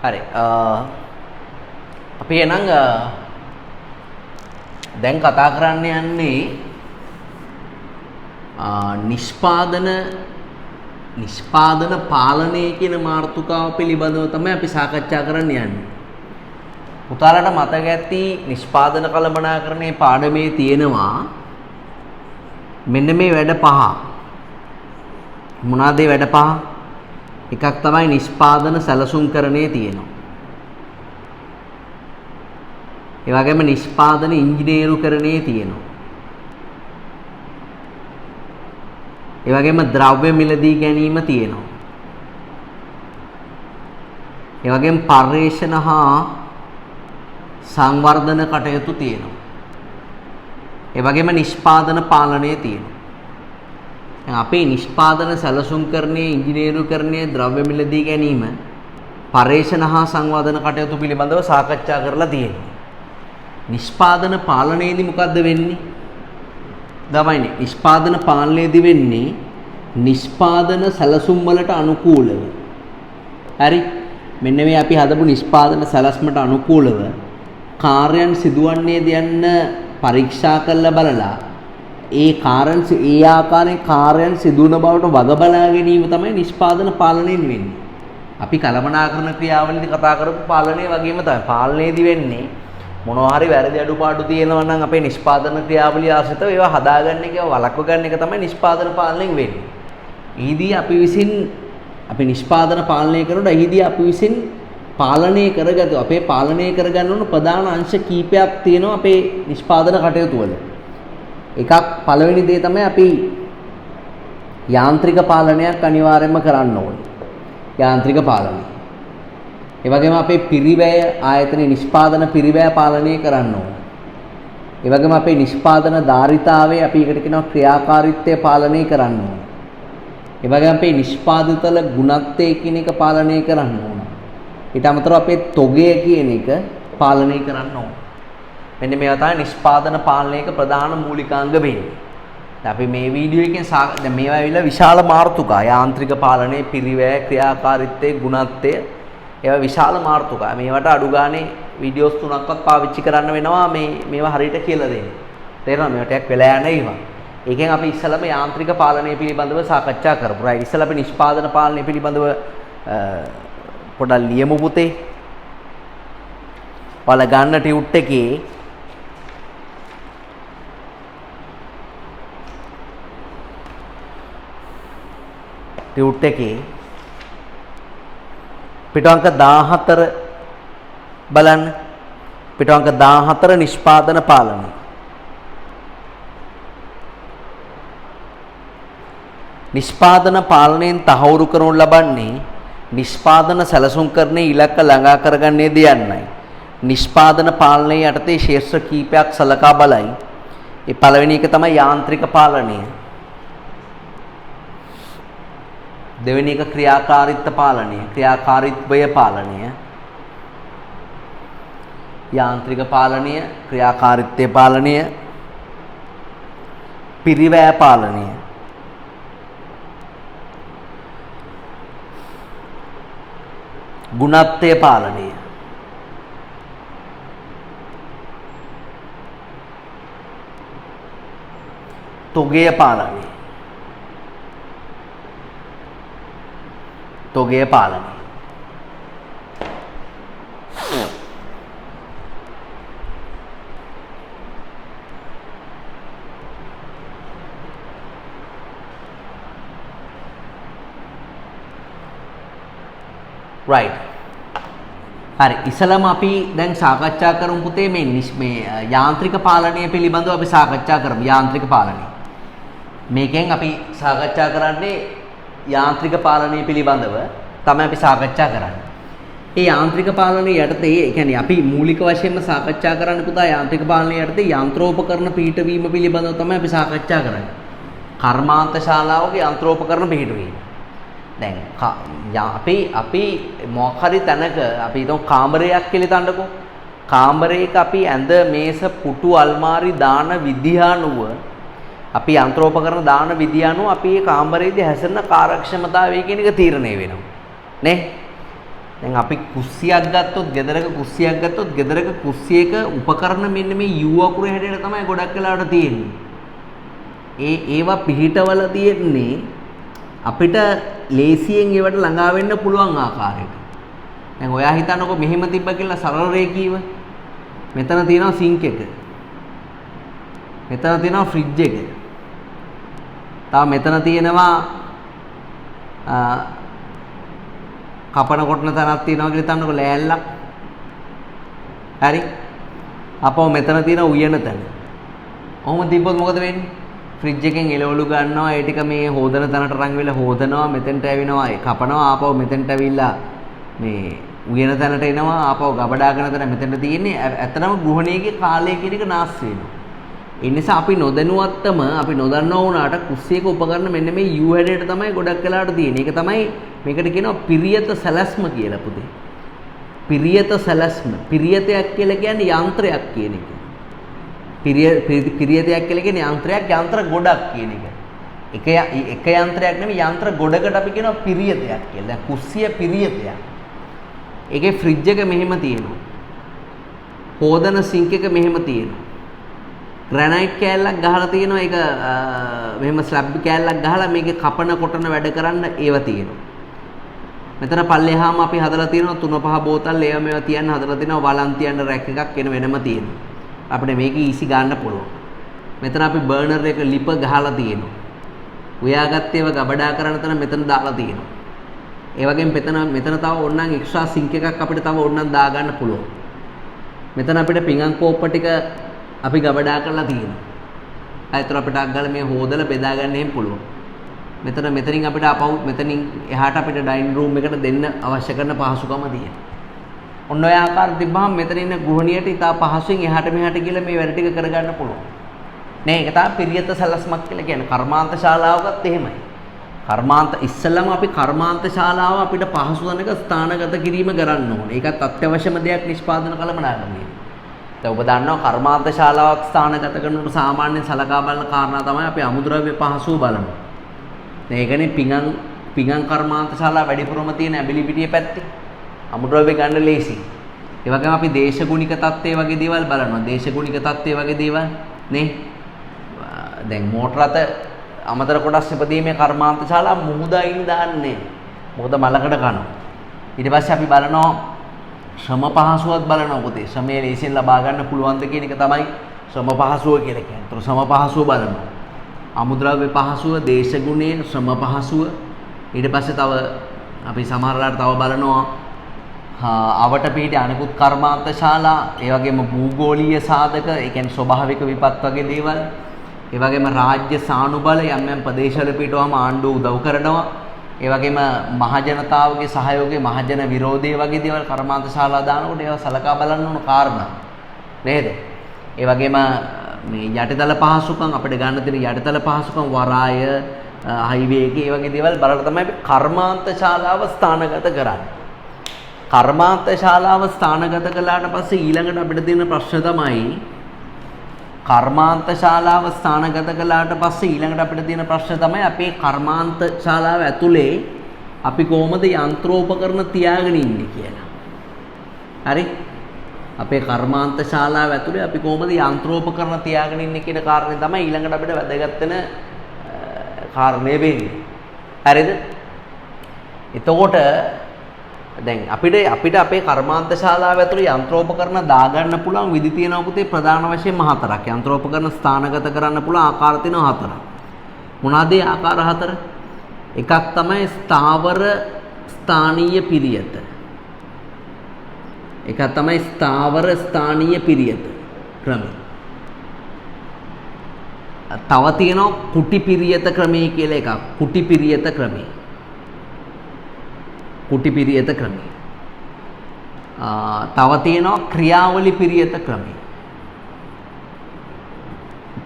හරි. අපි එහෙනම් දැන් කතා කරන්න යන්නේ නිෂ්පාදන පාලනය කියන මාතෘකාව පිළිබඳව තමයි අපි සාකච්ඡා කරන්න යන්නේ. පුතාලට මතක ඇති නිෂ්පාදන කළමනාකරණයේ පාඩමේ තියෙනවා මෙන්න මේ වැඩ පහ. මොනවාද මේ වැඩ පහ? එකක් තමයි නිෂ්පාදන සැලසුම්කරණයේ තියෙනවා. ඒ වගේම නිෂ්පාදන ඉංජිනේරුකරණයේ තියෙනවා. ඒ වගේම ද්‍රව්‍ය මිලදී ගැනීම තියෙනවා. ඒ වගේම පර්යේෂණ හා සංවර්ධන කටයුතු තියෙනවා. ඒ වගේම නිෂ්පාදන පාලනය තියෙනවා. දැන් අපේ නිෂ්පාදන සැලසුම්කරණයේ ඉංජිනේරුකරණයේ ද්‍රව්‍ය මිලදී ගැනීම පර්යේෂණ හා සංවර්ධන කටයුතු පිළිබඳව සාකච්ඡා කරලා තියෙනවා. නිෂ්පාදන පාලනයේදී මොකද්ද වෙන්නේ? දමයිනේ නිෂ්පාදන පාලනයේදී වෙන්නේ නිෂ්පාදන සැලසුම් වලට අනුකූලව. හරි. මෙන්න මේ අපි හදපු නිෂ්පාදන සැලැස්මට අනුකූලව කාර්යයන් සිදුවන්නේද යන්න පරීක්ෂා කරලා බලලා ඒ ආකාරයෙන් කාර්යයන් සිදුවන බවට වග බලා ගැනීම තමයි නිෂ්පාදන පාලනයෙන් වෙන්නේ. අපි කළමනාකරණ ක්‍රියාවලියේදී කතා කරපු පාලනය වගේම තමයි පාලනයේදී වෙන්නේ මොනවා හරි වැරදි අඩුපාඩු තියෙනවා නම් අපේ නිෂ්පාදන ක්‍රියාවලිය ආශ්‍රිතව ඒවා හදාගන්න එක වළක්ව ගන්න එක තමයි නිෂ්පාදන පාලනයෙන් වෙන්නේ. ඊදී අපි විසින් අපි නිෂ්පාදන පාලනය කරනකොට ඊදී අපි විසින් පාලනය කරගත්තු අපේ පාලනය කරගන්න ඕන ප්‍රධාන අංශ කීපයක් තියෙනවා අපේ නිෂ්පාදන කටයුතු වල. එකක් පළවෙනි දේ තමයි අපි යාන්ත්‍රික පාලනයක් අනිවාර්යයෙන්ම කරන්න ඕනේ. යාන්ත්‍රික පාලනය. ඒ වගේම අපේ පිරිවැය ආයතනයේ නිෂ්පාදන පිරිවැය පාලනය කරන්න ඕනේ. ඒ වගේම අපේ නිෂ්පාදන ධාරිතාවයේ අපි එකට කියනවා ක්‍රියාකාරීත්වය පාලනය කරන්න ඕනේ. ඒ වගේම අපේ නිෂ්පාදිතවල ගුණත්වය කියන එක පාලනය කරන්න ඕනේ. ඊට අමතරව අපේ තොගය කියන එක පාලනය කරන්න ඕනේ. මෙන්න මේවා තමයි නිෂ්පාදන පාලනයක ප්‍රධාන මූලිකාංග වෙන්නේ. දැන් අපි මේ වීඩියෝ එකෙන් දැන් මේවා ඇවිල්ලා විශාල මාතෘකා යාන්ත්‍රික පාලනයේ පිරිවැය ක්‍රියාකාරීත්වයේ ගුණත්වය ඒවා විශාල මාතෘකා. මේවට අඩු ගානේ වීඩියෝස් 3ක්වත් පාවිච්චි කරන්න වෙනවා මේවා හරියට කියලා දෙන්න. තේරෙනවද? මේවා ටිකක් වෙලා යන ඒවා. ඒකෙන් අපි ඉස්සෙල්ලාම යාන්ත්‍රික පාලනය පිළිබඳව සාකච්ඡා කරමු. රයිට්. ඉස්සෙල්ලා අපි නිෂ්පාදන පාලනය පිළිබඳව පොඩ්ඩක් ලියමු පුතේ. ඔයාලා ගන්න ටියුට් එකේ පිටුවංක 14 බලන්න. පිටුවංක 14 නිෂ්පාදන පාලනය. නිෂ්පාදන පාලනයෙන් තහවුරු කරනු ලබන්නේ නිෂ්පාදන සැලසුම්කරණයේ ඉලක්ක ළඟා කරගන්නේ යන්නයි. නිෂ්පාදන පාලනයේ යටතේ ශේෂ්ත්‍ර කීපයක් සලකා බලයි. ඒ පළවෙනි එක තමයි යාන්ත්‍රික පාලනය. දෙවෙනි එක ක්‍රියාකාරීත්ව පාලනය. ක්‍රියාකාරීත්වය පාලනය. යාන්ත්‍රික පාලනය, ක්‍රියාකාරීත්වය පාලනය, පිරිවැය පාලනය. ගුණත්වය පාලනය. තොගය පාලනය. තොගය පාලනය. right. හරි. ඉස්සලම අපි දැන් සාකච්ඡා කරමු පුතේ මේ යාන්ත්‍රික පාලනය පිළිබඳව අපි සාකච්ඡා කරමු. යාන්ත්‍රික පාලනය. මේකෙන් අපි සාකච්ඡා කරන්නේ යාන්ත්‍රික පාලනය පිළිබඳව තමයි අපි සාකච්ඡා කරන්නේ. ඒ යාන්ත්‍රික පාලනයේ යටතේ ඒ කියන්නේ අපි මූලික වශයෙන්ම සාකච්ඡා කරන්න පුතා යාන්ත්‍රික පාලනයේ යටතේ යන්ත්‍රෝපකරණ පිහිටවීම පිළිබඳව තමයි අපි සාකච්ඡා කරන්නේ. කර්මාන්ත ශාලාවක යන්ත්‍රෝපකරණ පිහිටවීම. දැන් අපි මොකක් හරි තැනක අපි හිතමු කාමරයක් කියලා හිතන්නකෝ. කාමරයක අපි ඇඳ මේස පුටු අල්මාරි දාන විදිහ අනුව අපි යන්ත්‍රෝපකරණ දාන විදිහ අනුව අපි මේ කාමරයේදී හැසිරෙන කාර්යක්ෂමතාවය කියන එක තීරණය වෙනවා. නේ? දැන් අපි කුස්සියක් ගත්තොත් ගෙදරක කුස්සියක් ගත්තොත් ගෙදරක කුස්සියක උපකරණ මෙන්න මේ U අකුරේ හැටියට තමයි ගොඩක් වෙලාවට තියෙන්නේ. ඒවා පිහිටවල තියෙන්නේ අපිට ලේසියෙන් ඒවට ළඟා වෙන්න පුළුවන් ආකාරයට. දැන් ඔයා හිතන්නකෝ මෙහෙම තිබ්බ කියලා සරල රේඛීව. මෙතන තියෙනවා සින්ක් එක. මෙතන තියෙනවා ෆ්‍රිජ් එක. තව මෙතන තියෙනවා කපන කොටන තැනක් තියෙනවා කියලා හිතන්නකෝ ලෑල්ලක්. හරි. අපෝ මෙතන තියෙන උයන තැන. ඔහොම තිබ්බොත් මොකද වෙන්නේ? ෆ්‍රිජ් එකෙන් එළවලු ගන්නවා ඒ ටික මේ හොදන තැනට රන් වෙලා හොදනවා මෙතෙන්ට ඇවිනවා කපනවා ආපහු මෙතෙන්ට ඇවිල්ලා මේ උයන තැනට එනවා ආපහු ගබඩාගෙන තැන මෙතෙන්ට තියෙන්නේ ඇත්තටම ගෘහණියගේ කාලය කියන එක නාස්ති වෙනවා. ඒ නිසා අපි නොදැනුවත්වම අපි නොදන්නවා වුණාට කුස්සියක උපකරණ මෙන්න මේ U හැඩයට තමයි ගොඩක් වෙලාවට තියෙන්නේ. ඒක තමයි මේකට කියනවා පිරියත සැලැස්ම කියලා පුතේ. පිරියත සැලැස්ම. පිරියතයක් කියලා කියන්නේ යන්ත්‍රයක් කියන එක. පිරියතයක් කියලා කියන්නේ යන්ත්‍ර ගොඩක් කියන එක. එක යන්ත්‍රයක් නෙමෙයි යන්ත්‍ර ගොඩකට අපි කියනවා පිරියතයක් කියලා. දැන් කුස්සිය පිරියතයක්. ඒකේ ෆ්‍රිජ් එක මෙහෙම තියෙනවා. හෝදන සින්ක් එක මෙහෙම තියෙනවා. ග්‍රැනයිට් කෑල්ලක් ගහලා තියෙනවා. ඒක මෙහෙම ස්ලැබ් කෑල්ලක් ගහලා මේකේ කපන කොටන වැඩ කරන්න ඒව තියෙනවා. මෙතන පල්ලෙහාම අපි හදලා තියෙනවා 3-5 බෝතල් ඒව මේවා තියන්න හදලා තියෙනවා. වලන් තියන්න රැක් එකක් වෙනම තියෙනවා. අපිට මේක ඊසි ගන්න පුළුවන්. මෙතන අපි බර්නර් එක ලිප ගහලා තියෙනවා. උයාගත්ත ඒවා ගබඩා කරන තැන මෙතන දාලා තියෙනවා. ඒ වගේම මෙතන තව ඕනනම් එක්ස්ට්‍රා සින්ක් එකක් අපිට තව ඕනනම් දා ගන්න පුළුවන්. මෙතන අපිට පිඟන් කෝප්ප ටික අපි ගබඩා කරලා තියෙනවා. ඒතර අපිට අග්ගල මේ හොදලා බෙදා ගන්න එහෙම පුළුවන්. මෙතනින් අපිට අපහු මෙතනින් එහාට අපිට ඩයිනින් රූම් එකට දෙන්න අවශ්‍ය කරන පහසුකම තියෙනවා. ඔන්න ඔය ආකාරයට තිබ්බහම මෙතන ඉන්න ගෘහණියට ඉතා පහසුවෙන් එහාට මෙහාට ගිහලා මේ වැඩ ටික කරගන්න පුළුවන්. නේ ඒක තමයි පිරියත සැලැස්මක් කියලා කියන්නේ. කර්මාන්ත ශාලාවකත් එහෙමයි. කර්මාන්ත ඉස්සෙල්ලාම අපි කර්මාන්ත ශාලාව අපිට පහසු තැනක ස්ථානගත කිරීම කරන්න ඕනේ. ඒකත් අත්‍යවශ්‍යම දෙයක් නිෂ්පාදන කළමනාකරණය. දැන් ඔබ දන්නවා කර්මාන්ත ශාලාවක් ස්ථානගත කරනකොට සාමාන්‍යයෙන් සලකා බලන කාරණා තමයි අපි අමුද්‍රව්‍ය පහසුව බලනවා. දැන් ඒකනේ පිඟන් කර්මාන්ත ශාලාව වැඩිපුරම තියෙන ඇබිලිපිටිය පැත්තේ. අමුද්‍රව්‍ය ගන්න ලේසි. ඒ වගේම අපි දේශගුණික තත්ත්වයේ වගේ දේවල් බලනවා. දේශගුණික තත්ත්වයේ වගේ දේවල් නේ. දැන් මෝටර රථ අමතර කොටස් ඉපදීමේ කර්මාන්ත ශාලා මුහුදයින් දාන්නේ. මොකද මලකඩ කනවා. ඊට පස්සේ අපි බලනවා ශ්‍රම පහසුවත් බලනවා පුතේ. ශ්‍රමයේ ලේසියෙන් ලබා ගන්න පුළුවන්ද කියන එක තමයි ශ්‍රම පහසුව කියලා කියන්නේ. ඒතර ශ්‍රම පහසුව බලනවා. අමුද්‍රව්‍ය පහසුව, දේශගුණය, ශ්‍රම පහසුව. ඊට පස්සේ තව අපි සමහරලාට තව බලනවා අවට පිහිටි අනිකුත් කර්මාන්ත ශාලා, ඒ වගේම භූගෝලීය සාධක, ඒ කියන්නේ ස්වභාවික විපත් වගේ දේවල්, ඒ වගේම රාජ්‍ය සානුබල යම් ප්‍රදේශවල පිටවම ආණ්ඩුව උදව් කරනවා, ඒ වගේම මහජනතාවගේ සහයෝගය, මහජන විරෝධය වගේ දේවල් කර්මාන්ත ශාලා දානකොට ඒවා සලකා බලන්න ඕන කාරණා නේද? ඒ වගේම මේ යටිතල පහසුකම් අපිට ගන්න තියෙන යටිතල පහසුකම් වරාය, හයිවේ එකේ ඒ වගේ දේවල් බලලා තමයි අපි කර්මාන්ත ශාලාව ස්ථානගත කරන්නේ. කර්මාන්ත ශාලාව ස්ථානගත කළාට පස්සේ ඊළඟට අපිට තියෙන ප්‍රශ්න තමයි කර්මාන්ත ශාලාව ස්ථානගත කළාට පස්සේ ඊළඟට අපිට තියෙන ප්‍රශ්න තමයි අපේ කර්මාන්ත ශාලාව ඇතුලේ අපි කොහොමද යන්ත්‍රෝපකරණ තියාගෙන ඉන්නේ කියලා. හරි? අපේ කර්මාන්ත ශාලාව ඇතුලේ අපි කොහොමද යන්ත්‍රෝපකරණ තියාගෙන ඉන්නේ කියන කාරණේ තමයි ඊළඟට අපිට වැදගත් වෙන කාරණේ වෙන්නේ. හරිද? එතකොට දැන් අපිට අපේ කර්මාන්ත ශාලාව ඇතුළේ යන්ත්‍රෝපකරණ දාගන්න පුළුවන් විදි තියෙනවා පුතේ ප්‍රධාන වශයෙන් හතරක්. යන්ත්‍රෝපකරණ ස්ථානගත කරන්න පුළුවන් ආකාර තියෙනවා හතරක්. මොනවාද ඒ ආකාර හතර? එකක් තමයි ස්ථාවර ස්ථානීය පිරියත. එකක් තමයි ස්ථාවර ස්ථානීය පිරියත ක්‍රමය. තව තියෙනවා කුටි පිරියත ක්‍රමය කියලා එකක්. කුටි පිරියත ක්‍රමය. කුටි පිරියත ක්‍රමය. තව තියෙනවා ක්‍රියාවලි පිරියත ක්‍රමය.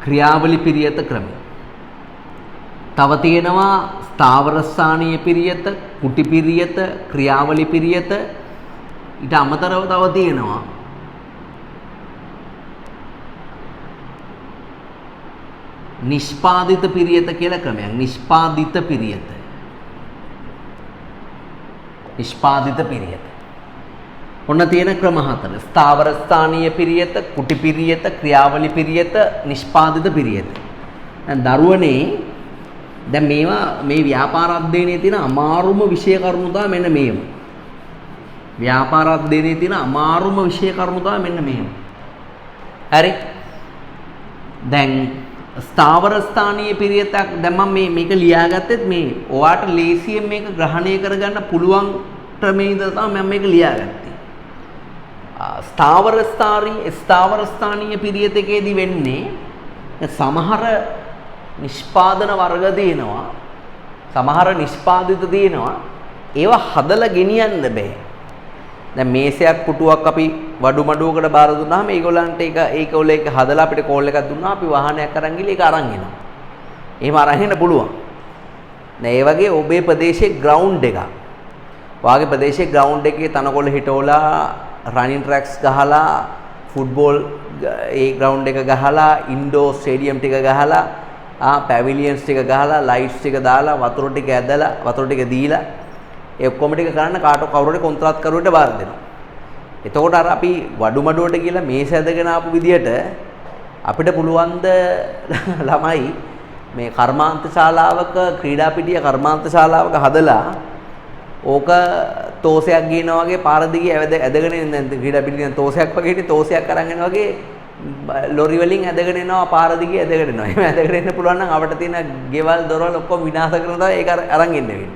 ක්‍රියාවලි පිරියත ක්‍රමය. තව තියෙනවා ස්ථාවර ස්ථානීය පිරියත, කුටි පිරියත, ක්‍රියාවලි පිරියත. ඊට අමතරව තව තියෙනවා නිෂ්පාදිත පිරියත කියලා ක්‍රමයක්. නිෂ්පාදිත පිරියත. නිෂ්පාදිත පිරියත. ඔන්න තියෙන ක්‍රම හතර. ස්ථාවර ස්ථානීය පිරියත, කුටි පිරියත, ක්‍රියාවලි පිරියත, නිෂ්පාදිත පිරියත. දැන් දරුවනේ දැන් මේවා මේ ව්‍යාපාර අධ්‍යයනයේ තියෙන අමාරුම විෂය කරුණු තමයි මෙන්න මේව. ව්‍යාපාර අධ්‍යයනයේ තියෙන අමාරුම විෂය කරුණු තමයි මෙන්න මේව. හරි. දැන් ස්ථාවර ස්ථානීය පිරියතක් දැන් මම මේක ලියාගත්තෙත් මේ ඔයාට ලේසියෙන් මේක ග්‍රහණය කරගන්න පුළුවන් ක්‍රමයේ ඉඳලා තමයි මම මේක ලියාගත්තේ. ස්ථාවර ස්ථානීය පිරියතකේදී වෙන්නේ සමහර නිෂ්පාදන වර්ග තියෙනවා. සමහර නිෂ්පාදිත තියෙනවා. ඒවා හදලා ගෙනියන්න බෑ. දැන් මේසයක් පුටුවක් අපි වඩු මඩුවකට බාර දුන්නාම ඒගොල්ලන්ට ඒකවල එක හදලා අපිට කෝල් එකක් දුන්නා අපි වාහනයක් අරන් ගිහලා ඒක අරන් එනවා. එහෙම අරන් එන්න පුළුවන්. දැන් ඒ වගේ ඔබේ ප්‍රදේශයේ ග්‍රවුන්ඩ් එකක්. වාගේ ප්‍රදේශයේ ග්‍රවුන්ඩ් එකේ තනකොළ හිටවලා රනින් ට්‍රැක්ස් ගහලා ෆුට්බෝල් ඒ ග්‍රවුන්ඩ් එක ගහලා ඉන්ඩෝර් ස්ටේඩියම් ටික ගහලා පැවිලියන්ස් ටික ගහලා ලයිට්ස් ටික දාලා වතුර ටික ඇදලා වතුර ටික දීලා ඒ ඔක්කොම ටික කරන්න කවුරුහරි කොන්ත්‍රාත් කරුවෙට බාර දෙනවා. එතකොට අර අපි වඩු මඩුවට කියලා මේස ඇදගෙන ආපු විදියට අපිට පුළුවන් ද ළමයි මේ කර්මාන්ත ශාලාවක ක්‍රීඩා පිටිය කර්මාන්ත ශාලාවක හදලා ඕක තෝසයක් ගිනවා වගේ පාර දිගේ ඇදගෙන ඉන්න ක්‍රීඩා පිටියෙන් තෝසයක් වගේ හිටිය තෝසයක් අරන් යනවා වගේ ලොරි වලින් ඇදගෙන එනවා පාර දිගේ ඇදගෙන එනවා. එහෙම ඇදගෙන එන්න පුළුවන් නම් අපිට තියෙන ගෙවල් දොරවල් ඔක්කොම විනාශ කරනවා ඒක අරන් එන්න වෙන්නේ.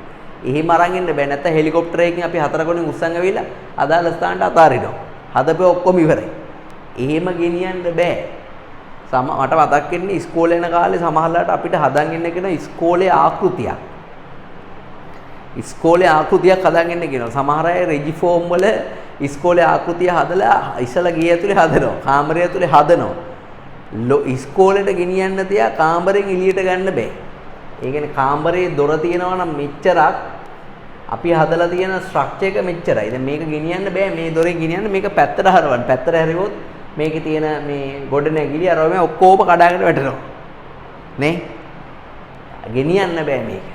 එහෙම අරන් එන්න බෑ නැත්නම් හෙලිකොප්ටරයකින් අපි හතර කොනින් උස්සන් ඇවිල්ලා අදාළ ස්ථානට අතාරිනවා. හදපේ ඔක්කොම ඉවරයි. එහෙම ගෙනියන්න බෑ. මට මතක් වෙන්නේ ඉස්කෝලේ යන කාලේ සමහරලාට අපිට හදන් එන්න කියන ඉස්කෝලේ ආකෘතියක්. ඉස්කෝලේ ආකෘතියක් හදන් එන්න කියනවා. සමහර අය රෙජි ෆෝම් වල ඉස්කෝලේ ආකෘතිය හදලා ඉස්සලා ගේ ඇතුලේ හදනවා. කාමරය ඇතුලේ හදනවා. ඉස්කෝලේට ගෙනියන්න තියා කාමරෙන් එළියට ගන්න බෑ. ඒ කියන්නේ කාමරේ දොර තියෙනවා නම් මෙච්චරක් අපි හදලා තියෙන ස්ට්‍රක්චර් එක මෙච්චරයි. දැන් මේක ගෙනියන්න බෑ මේ දොරෙන් ගෙනියන්න මේක පැත්තට හරවන්න. පැත්තට හැරියොත් මේකේ තියෙන මේ ගොඩනැගිලි අරව මේ ඔක්කොම කඩාගෙන වැටෙනවා. නේ? ගෙනියන්න බෑ මේක.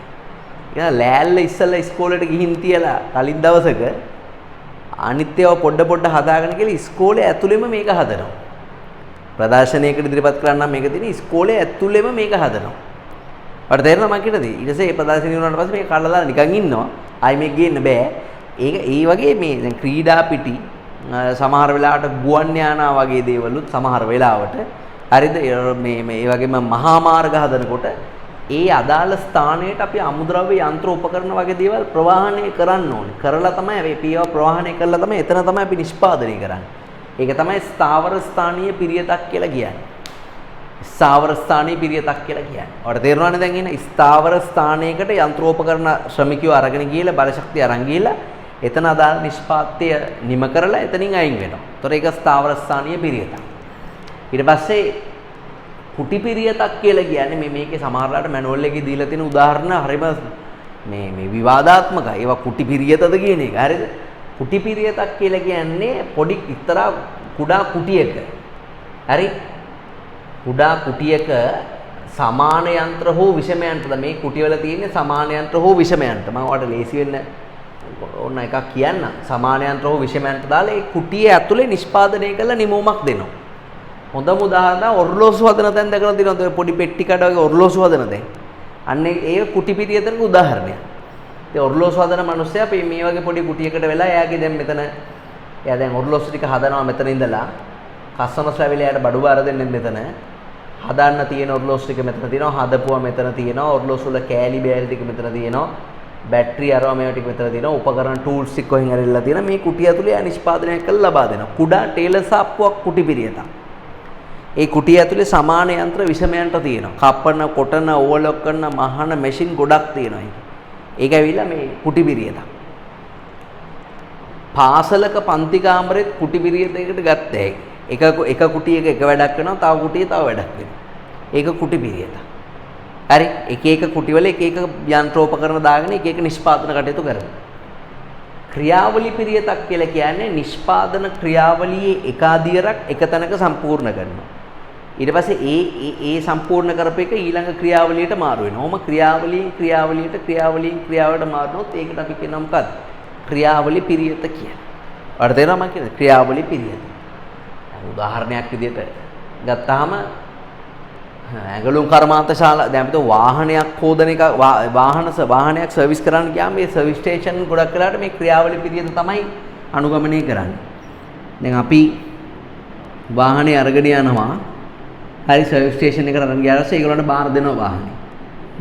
ඒක ලෑල්ල ඉස්සලා ඉස්කෝලේට ගිහින් තියලා කලින් දවසක අනිත්‍යව පොඩ හදාගෙන කියලා ඉස්කෝලේ ඇතුළෙම මේක හදනවා. ප්‍රදර්ශනයකට ඉදිරිපත් කරන්න මේක තියෙන ඉස්කෝලේ ඇතුළෙම මේක හදනවා. ඔයාලට තේරෙනවද මම කියනදී? ඊට පස්සේ මේ ප්‍රදර්ශනය වුණාට පස්සේ මේක කඩලා දාලා නිකන් ඉන්නවා. ආයි මේක ගේන්න බෑ. ඒක ඒ වගේ මේ දැන් ක්‍රීඩා පිටි සමහර වෙලාවට ගුවන් යානා වගේ දේවලුත් සමහර වෙලාවට හරිද මේ වගේම මහා මාර්ග හදනකොට ඒ අදාළ ස්ථානයට අපි අමුද්‍රව්‍ය යන්ත්‍ර උපකරණ වගේ දේවල් ප්‍රවාහනය කරන්න ඕනේ. කරලා තමයි මේ පීව ප්‍රවාහනය කරලා තමයි එතන තමයි අපි නිෂ්පාදනය කරන්නේ. ඒක තමයි ස්ථාවර ස්ථානීය පිරියතක් කියලා කියන්නේ. ස්ථාවර ස්ථානීය පිරියතක් කියලා කියන්නේ. ඔයාලට තේරෙනවනේ දැන් එන ස්ථාවර ස්ථානයකට යන්ත්‍රෝපකරණ ශ්‍රමිකයෝ අරගෙන ගිහලා බලශක්තිය අරන් ගිහලා එතන අදාළ නිෂ්පාත්‍ය නිම කරලා එතනින් අයින් වෙනවා. ඒතොර ඒක ස්ථාවර ස්ථානීය පිරියතක්. ඊට පස්සේ කුටි පිරියතක් කියලා කියන්නේ මේකේ සමහරලාට මැනුවල් එකේ දීලා තියෙන උදාහරණ හරිම මේ විවාදාත්මකයි. ඒවා කුටි පිරියතද කියන එක. හරිද? කුටි පිරියතක් කියලා කියන්නේ පොඩි ඉතරා කුඩා කුටියක. හරි? කුඩා කුටියක සමාන යන්ත්‍ර හෝ විෂම යන්ත්‍රද මේ කුටිවල තියෙන සමාන යන්ත්‍ර හෝ විෂම යන්ත්‍ර. මම ඔයාලට ලේසි වෙන්න ඕන එකක් කියන්න. සමාන යන්ත්‍ර හෝ විෂම යන්ත්‍ර දාලා ඒ කුටිය ඇතුලේ නිෂ්පාදනය කරලා නිමවුමක් දෙනවා. හොඳම උදාහරණ ඔර්ලෝසු හදන තැන් දැකලා තියෙනවද? ඔය පොඩි පෙට්ටි කඩ වගේ ඔර්ලෝසු හදන තැන්. අන්න ඒ කුටි පිරියතක උදාහරණයක්. ඉතින් ඔර්ලෝසු හදන මිනිස්සයා මේ වගේ පොඩි කුටියකට වෙලා එයාගේ දැන් මෙතන එයා දැන් ඔර්ලෝසු ටික හදනවා මෙතන ඉඳලා කස්ටමර්ස් ඇවිල්ලා එයාට බඩු බාර දෙන්නේ මෙතන. හදන්න තියෙන ඔර්ලෝසු ටික මෙතන තියෙනවා. හදපුවා මෙතන තියෙනවා. ඔර්ලෝසු වල කෑලි බෑලි ටික මෙතන තියෙනවා. බැටරි අරවා මේවා ටික මෙතන තියෙනවා. උපකරණ ටූල්ස් ටික කොහෙන් හරිලා තියෙනවා. මේ කුටිය ඇතුලේ එයා නිෂ්පාදනය කරලා ලබා දෙනවා. කුඩා ටේලර් සාප්පුවක් කුටි පිරියතක්. ඒ කුටිය ඇතුලේ සමාන යන්ත්‍ර විෂම යන්ත්‍ර තියෙනවා. කපන, කොටන, ඕවර්ලොක් කරන, මහන මැෂින් ගොඩක් තියෙනවා ඒක. ඒක ඇවිල්ලා මේ කුටි පිරියතක්. පාසලක පන්ති කාමරෙත් කුටි පිරියතයකට ගත්තා. එක කුටියක එක වැඩක් වෙනවා, තව කුටියේ තව වැඩක් වෙනවා. ඒක කුටි පිරියතක්. හරි? එක කුටිවල එක යන්ත්‍රෝපකරණ දාගෙන එක නිෂ්පාදන කටයුතු කරනවා. ක්‍රියාවලි පිරියතක් කියලා කියන්නේ නිෂ්පාදන ක්‍රියාවලියේ එකාදියරක් එක තැනක සම්පූර්ණ කරනවා. ඊට පස්සේ ඒ සම්පූර්ණ කරපු එක ඊළඟ ක්‍රියාවලියට මාරු වෙනවා. ඔහොම ක්‍රියාවලියට මාරුනොත් ඒකට අපි කියනවා මොකද්ද? ක්‍රියාවලි පිරියත කියලා. ඔයාලට තේරෙනවද මම කියන්නේ ක්‍රියාවලිය පිළියෙත. උදාහරණයක් විදිහට ගත්තාම ඇඟලුම් කර්මාන්තශාලා දැන් අපිට වාහනයක් හොදන එක වාහනයක් සර්විස් කරන්න ගියාම මේ සර්විස් ස්ටේෂන් ගොඩක් වෙලාවට මේ ක්‍රියාවලිය පිළියෙත තමයි අනුගමනය කරන්නේ. දැන් අපි වාහනේ අරගෙන යනවා හරි සර්විස් ස්ටේෂන් එකට අරන් ගියාට පස්සේ ඒගොල්ලන්ට බාර දෙනවා වාහනේ.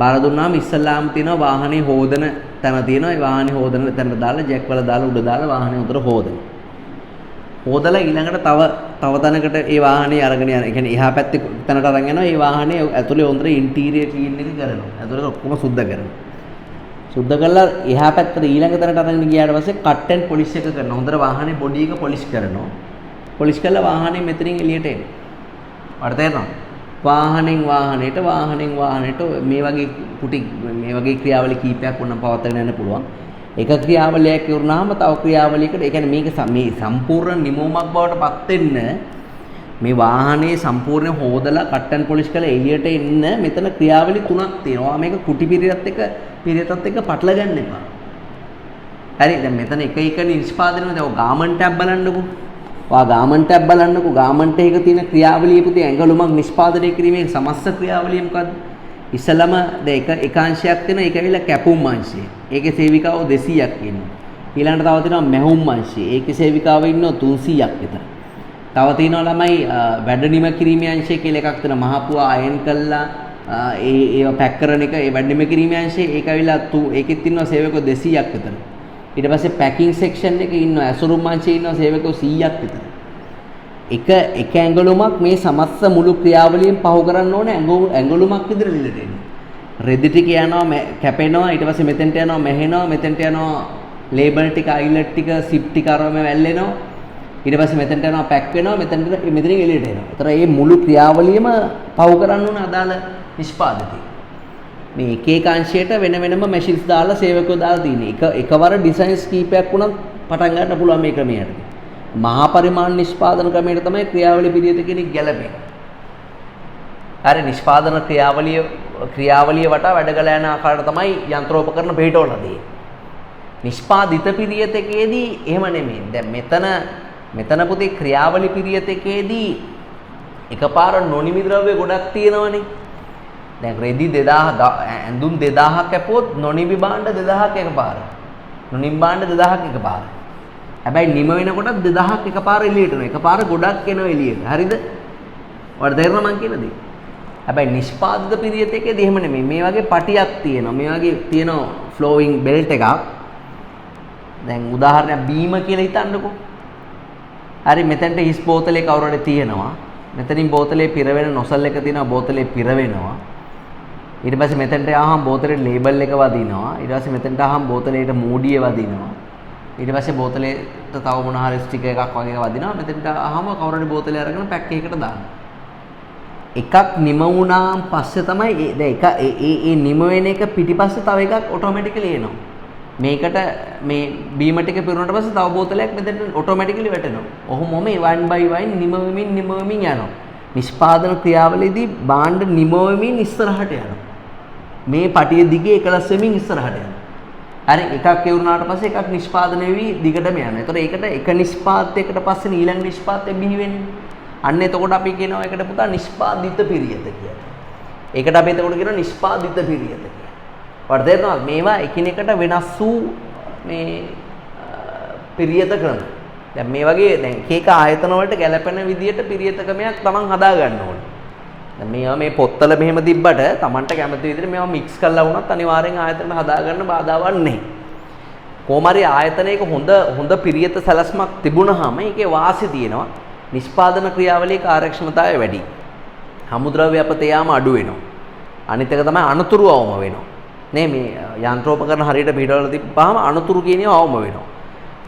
බාර දුන්නාම ඉස්සල්ලාම තියෙනවා වාහනේ හොදන තැන තියෙනවා. ඒ වාහනේ හොදන තැනට දාලා ජැක් වල දාලා උඩ දාලා වාහනේ උතර හොදනවා. හොදලා ඊළඟට තව තැනකට ඒ වාහනේ අරගෙන යනවා. ඒ කියන්නේ එහා පැත්තේ තැනට අරන් යනවා. ඒ වාහනේ ඇතුලේ හොඳට ඉන්ටීරියර් ක්ලීන් එක කරනවා. ඇතුලේ ඔක්කොම සුද්ධ කරනවා. සුද්ධ කරලා එහා පැත්තට ඊළඟ තැනට අරගෙන ගියාට පස්සේ කට් ඇන්ඩ් පොලිෂ් එක කරනවා. හොඳට වාහනේ බොඩි එක පොලිෂ් කරනවා. පොලිෂ් කරලා වාහනේ මෙතනින් එළියට එනවා. ඔයාලට තේරෙනවද? වාහනෙන් වාහනයට මේ වගේ ක්‍රියාවලිය කීපයක් වුණා පවත්වාගෙන යන්න පුළුවන්. එක ක්‍රියාවලියක් ඉවරනාම තව ක්‍රියාවලියකට ඒ කියන්නේ මේක මේ සම්පූර්ණ නිමවුමක් බවට පත් වෙන්න මේ වාහනේ සම්පූර්ණ හොදලා කට් ඇන්ඩ් පොලිෂ් කරලා එළියට එන්න මෙතන ක්‍රියාවලි තුනක් තියෙනවා. මේක කුටි පිරියත් එක්ක පටල ගන්න එපා. හරි දැන් මෙතන එක නිෂ්පාදනය දැන් ගාමන්ට් එකක් බලන්නකෝ. ගාමන්ට් එකක් බලන්නකෝ. ගාමන්ට් එකක තියෙන ක්‍රියාවලිය පුතේ ඇඟලුමක් නිෂ්පාදනය කිරීමේ සමස්ත ක්‍රියාවලිය මොකද්ද? ඉස්සලම දැන් එක අංශයක් තියෙනවා. ඒක ඇවිල්ලා කැපුම් අංශය. ඒකේ සේවිකාවෝ 200ක් ඉන්නවා. ඊළඟට තව තියෙනවා මැහුම් අංශය. ඒකේ සේවිකාවෝ ඉන්නවා 300ක් විතර. තව තියෙනවා ළමයි වැඩ නිම කිරීමේ අංශය කියලා එකක් තියෙනවා. මහපුවා අයන් කළා ඒව පැක් කරන එක ඒ වැඩ නිම කිරීමේ අංශය. ඒක ඇවිල්ලා ඒකෙත් ඉන්නවා සේවකයෝ 200ක් විතර. ඊට පස්සේ පැකින් සෙක්ෂන් එකේ ඉන්නවා ඇසුරුම් අංශයේ ඉන්නවා සේවකයෝ 100ක් විතර. එක ඇඟලුමක් මේ සමස්ත මුළු ක්‍රියාවලියෙන් පහු කරන්න ඕනේ ඇඟලුමක් විතර රිලට එන්නේ. රෙදි ටික යනවා කැපෙනවා ඊට පස්සේ මෙතෙන්ට යනවා මෙහෙනවා මෙතෙන්ට යනවා ලේබල් ටික අයිලට් ටික සිප් ටික අරම වැල්ලෙනවා ඊට පස්සේ මෙතෙන්ට යනවා පැක් වෙනවා මෙතනින් එළියට එනවා. ඒතර මේ මුළු ක්‍රියාවලියම පහු කරන්න ඕනේ අදාළ නිෂ්පාදකේ. මේ එක අංශයට වෙනම මැෂින්ස් දාලා සේවකයෝ දාලා තියෙන්නේ. එකවර ඩිසයින්ස් කීපයක් වුණත් පටන් ගන්න පුළුවන් මේ ක්‍රමයට. මහා පරිමාණ නිෂ්පාදන ක්‍රමයට තමයි ක්‍රියාවලිය පිළියෙත කෙනෙක් ගැලපෙන්නේ. හරි නිෂ්පාදන ක්‍රියාවලිය වටා වැඩ කළ යන ආකාරයට තමයි යන්ත්‍රෝපකරණ පිටවලා තියෙන්නේ. නිෂ්පාදිත පිළියෙතකේදී එහෙම නෙමෙයි. දැන් මෙතන පුතේ ක්‍රියාවලිය පිළියෙතකේදී එකපාර නොනිමි ද්‍රව්‍ය ගොඩක් තියෙනවනේ. දැන් රෙදි 2000 ඇඳුම් 2000ක් කැපුවොත් නොනිමි භාණ්ඩ 2000ක් එකපාර. නොනිමි භාණ්ඩ 2000ක් එකපාර. හැබැයි නිම වෙනකොට 2000ක් එකපාර එළියට එනවා. එකපාර ගොඩක් එනවා එළියට. හරිද? ඔයාලට තේරෙනවද මං කියන දේ? හැබැයි නිෂ්පාදිත පිළියෙතකේදී එහෙම නෙමෙයි. මේ වගේ පටියක් තියෙනවා. මේ වගේ තියෙනවා ෆ්ලෝවිං බෙල්ට් එකක්. දැන් උදාහරණයක් බීම කියලා හිතන්නකෝ. හරි මෙතෙන්ට හිස් බෝතලේ කවුරු හරි තියෙනවා. මෙතනින් බෝතලේ පිරවෙන නොසල් එක තියෙනවා. බෝතලේ පිරවෙනවා. ඊට පස්සේ මෙතෙන්ට ආවම බෝතලේ ලේබල් එක වදිනවා. ඊට පස්සේ මෙතෙන්ට ආවම බෝතලේට මූඩිය වදිනවා. ඊට පස්සේ බෝතලේට තව මොන හරි ස්ටිකර් එකක් වගේ වදිනවා. මෙතෙන්ට ආවම කවුරු හරි බෝතලේ අරගෙන පැක් එකකට දානවා. එකක් නිම වුණාන් පස්සේ තමයි දැන් ඒ නිම වෙන එක පිටිපස්සේ තව එකක් ඔටෝමැටිකලි එනවා. මේකට මේ බීම ටික පිරුණාට පස්සේ තව බෝතලයක් මෙතෙන්ට ඔටෝමැටිකලි වැටෙනවා. ඔහොමම one by one නිම වෙමින් යනවා. නිෂ්පාදන ක්‍රියාවලියේදී භාණ්ඩ නිම වෙමින් ඉස්සරහට යනවා. මේ පටිය දිගේ එකලස් වෙමින් ඉස්සරහට යනවා. හරි එකක් ඉවරනාට පස්සේ එකක් නිෂ්පාදනය වෙවි දිගටම යනවා. ඒතකොට ඒකට එක නිෂ්පාදයකට පස්සේ ඊළඟ නිෂ්පාදය බිහි වෙන්නේ. අන්න එතකොට අපි කියනවා ඒකට පුතා නිෂ්පාදිත පිරියත කියලා. ඒකට අපි එතකොට කියනවා නිෂ්පාදිත පිරියත කියලා. ඔයාලට තේරෙනවද? මේවා එකිනෙකට වෙනස් වූ මේ පිරියත ක්‍රම. දැන් මේ වගේ දැන් එක ආයතන වලට ගැලපෙන විදියට පිරියත ක්‍රමයක් Taman හදා ගන්න ඕනේ. දැන් මේවා මේ පොත්වල මෙහෙම තිබ්බට Tamanට කැමති විදිහට මේවා මික්ස් කරලා වුණත් අනිවාර්යෙන් ආයතන හදා ගන්න බාධාවක් නැහැ. කොහොම හරි ආයතනයක හොඳ පිරියත සැලැස්මක් තිබුණාම ඒකේ වාසි තියෙනවා. නිෂ්පාදන ක්‍රියාවලියේ කාර්යක්ෂමතාවය වැඩි. හමුද්‍රව්‍ය අපතේ යාම අඩු වෙනවා. අනිත් එක තමයි අනතුරු අවම වෙනවා. නේ මේ යන්ත්‍රෝපකරණ හරියට පිටවල තිබ්බාම අනතුරු කියන ඒවා අවම වෙනවා.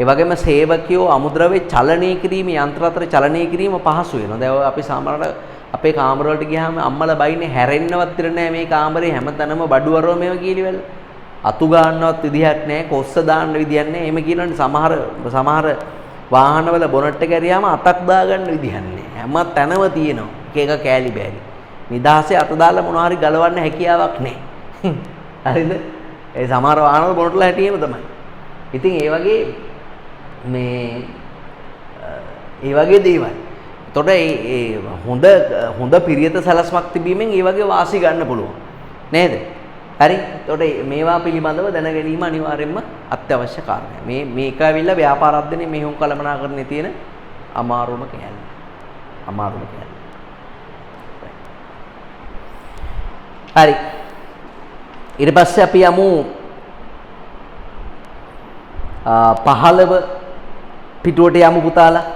ඒ වගේම සේවකයෝ අමුද්‍රව්‍ය චලනය කිරීම යන්ත්‍ර අතර චලනය කිරීම පහසු වෙනවා. දැන් අපි සාමාන්‍යයෙන් අපේ කාමර වලට ගියාම අම්මලා බයිනේ හැරෙන්නවත් ඉර නැහැ මේ කාමරේ හැමතැනම බඩුවරව මේව කීලිවල. අතු ගන්නවත් විදිහක් නැහැ, කොස්ස දාන්න විදිහක් නැහැ. එහෙම කියනවනේ සමහර වාහනවල බොනට් එක ඇරියාම අතක් දාගන්න විදිහක් නැහැ. හැම තැනම තියෙනවා. එක එක කෑලි බෑලි. නිදහසේ අත දාලා මොනවා හරි ගලවන්න හැකියාවක් නැහැ. හරිද? ඒ සමහර වාහනවල බොනට්ලා හැටියෙම තමයි. ඉතින් ඒ වගේ මේ ඒ වගේ දේවල්. එතකොට ඒ හොඳ පිරියත සැලැස්මක් තිබීමෙන් ඒ වගේ වාසි ගන්න පුළුවන්. නේද? හරි. එතකොට මේවා පිළිබඳව දැන ගැනීම අනිවාර්යයෙන්ම අත්‍යවශ්‍ය කාරණයක්. මේක ඇවිල්ලා ව්‍යාපාර අධ්‍යයනයේ මෙහෙයුම් කළමනාකරණයේ තියෙන අමාරුම කෑල්ල. හරි. ඊට පස්සේ අපි යමු 15 පිටුවට යමු පුතාලා.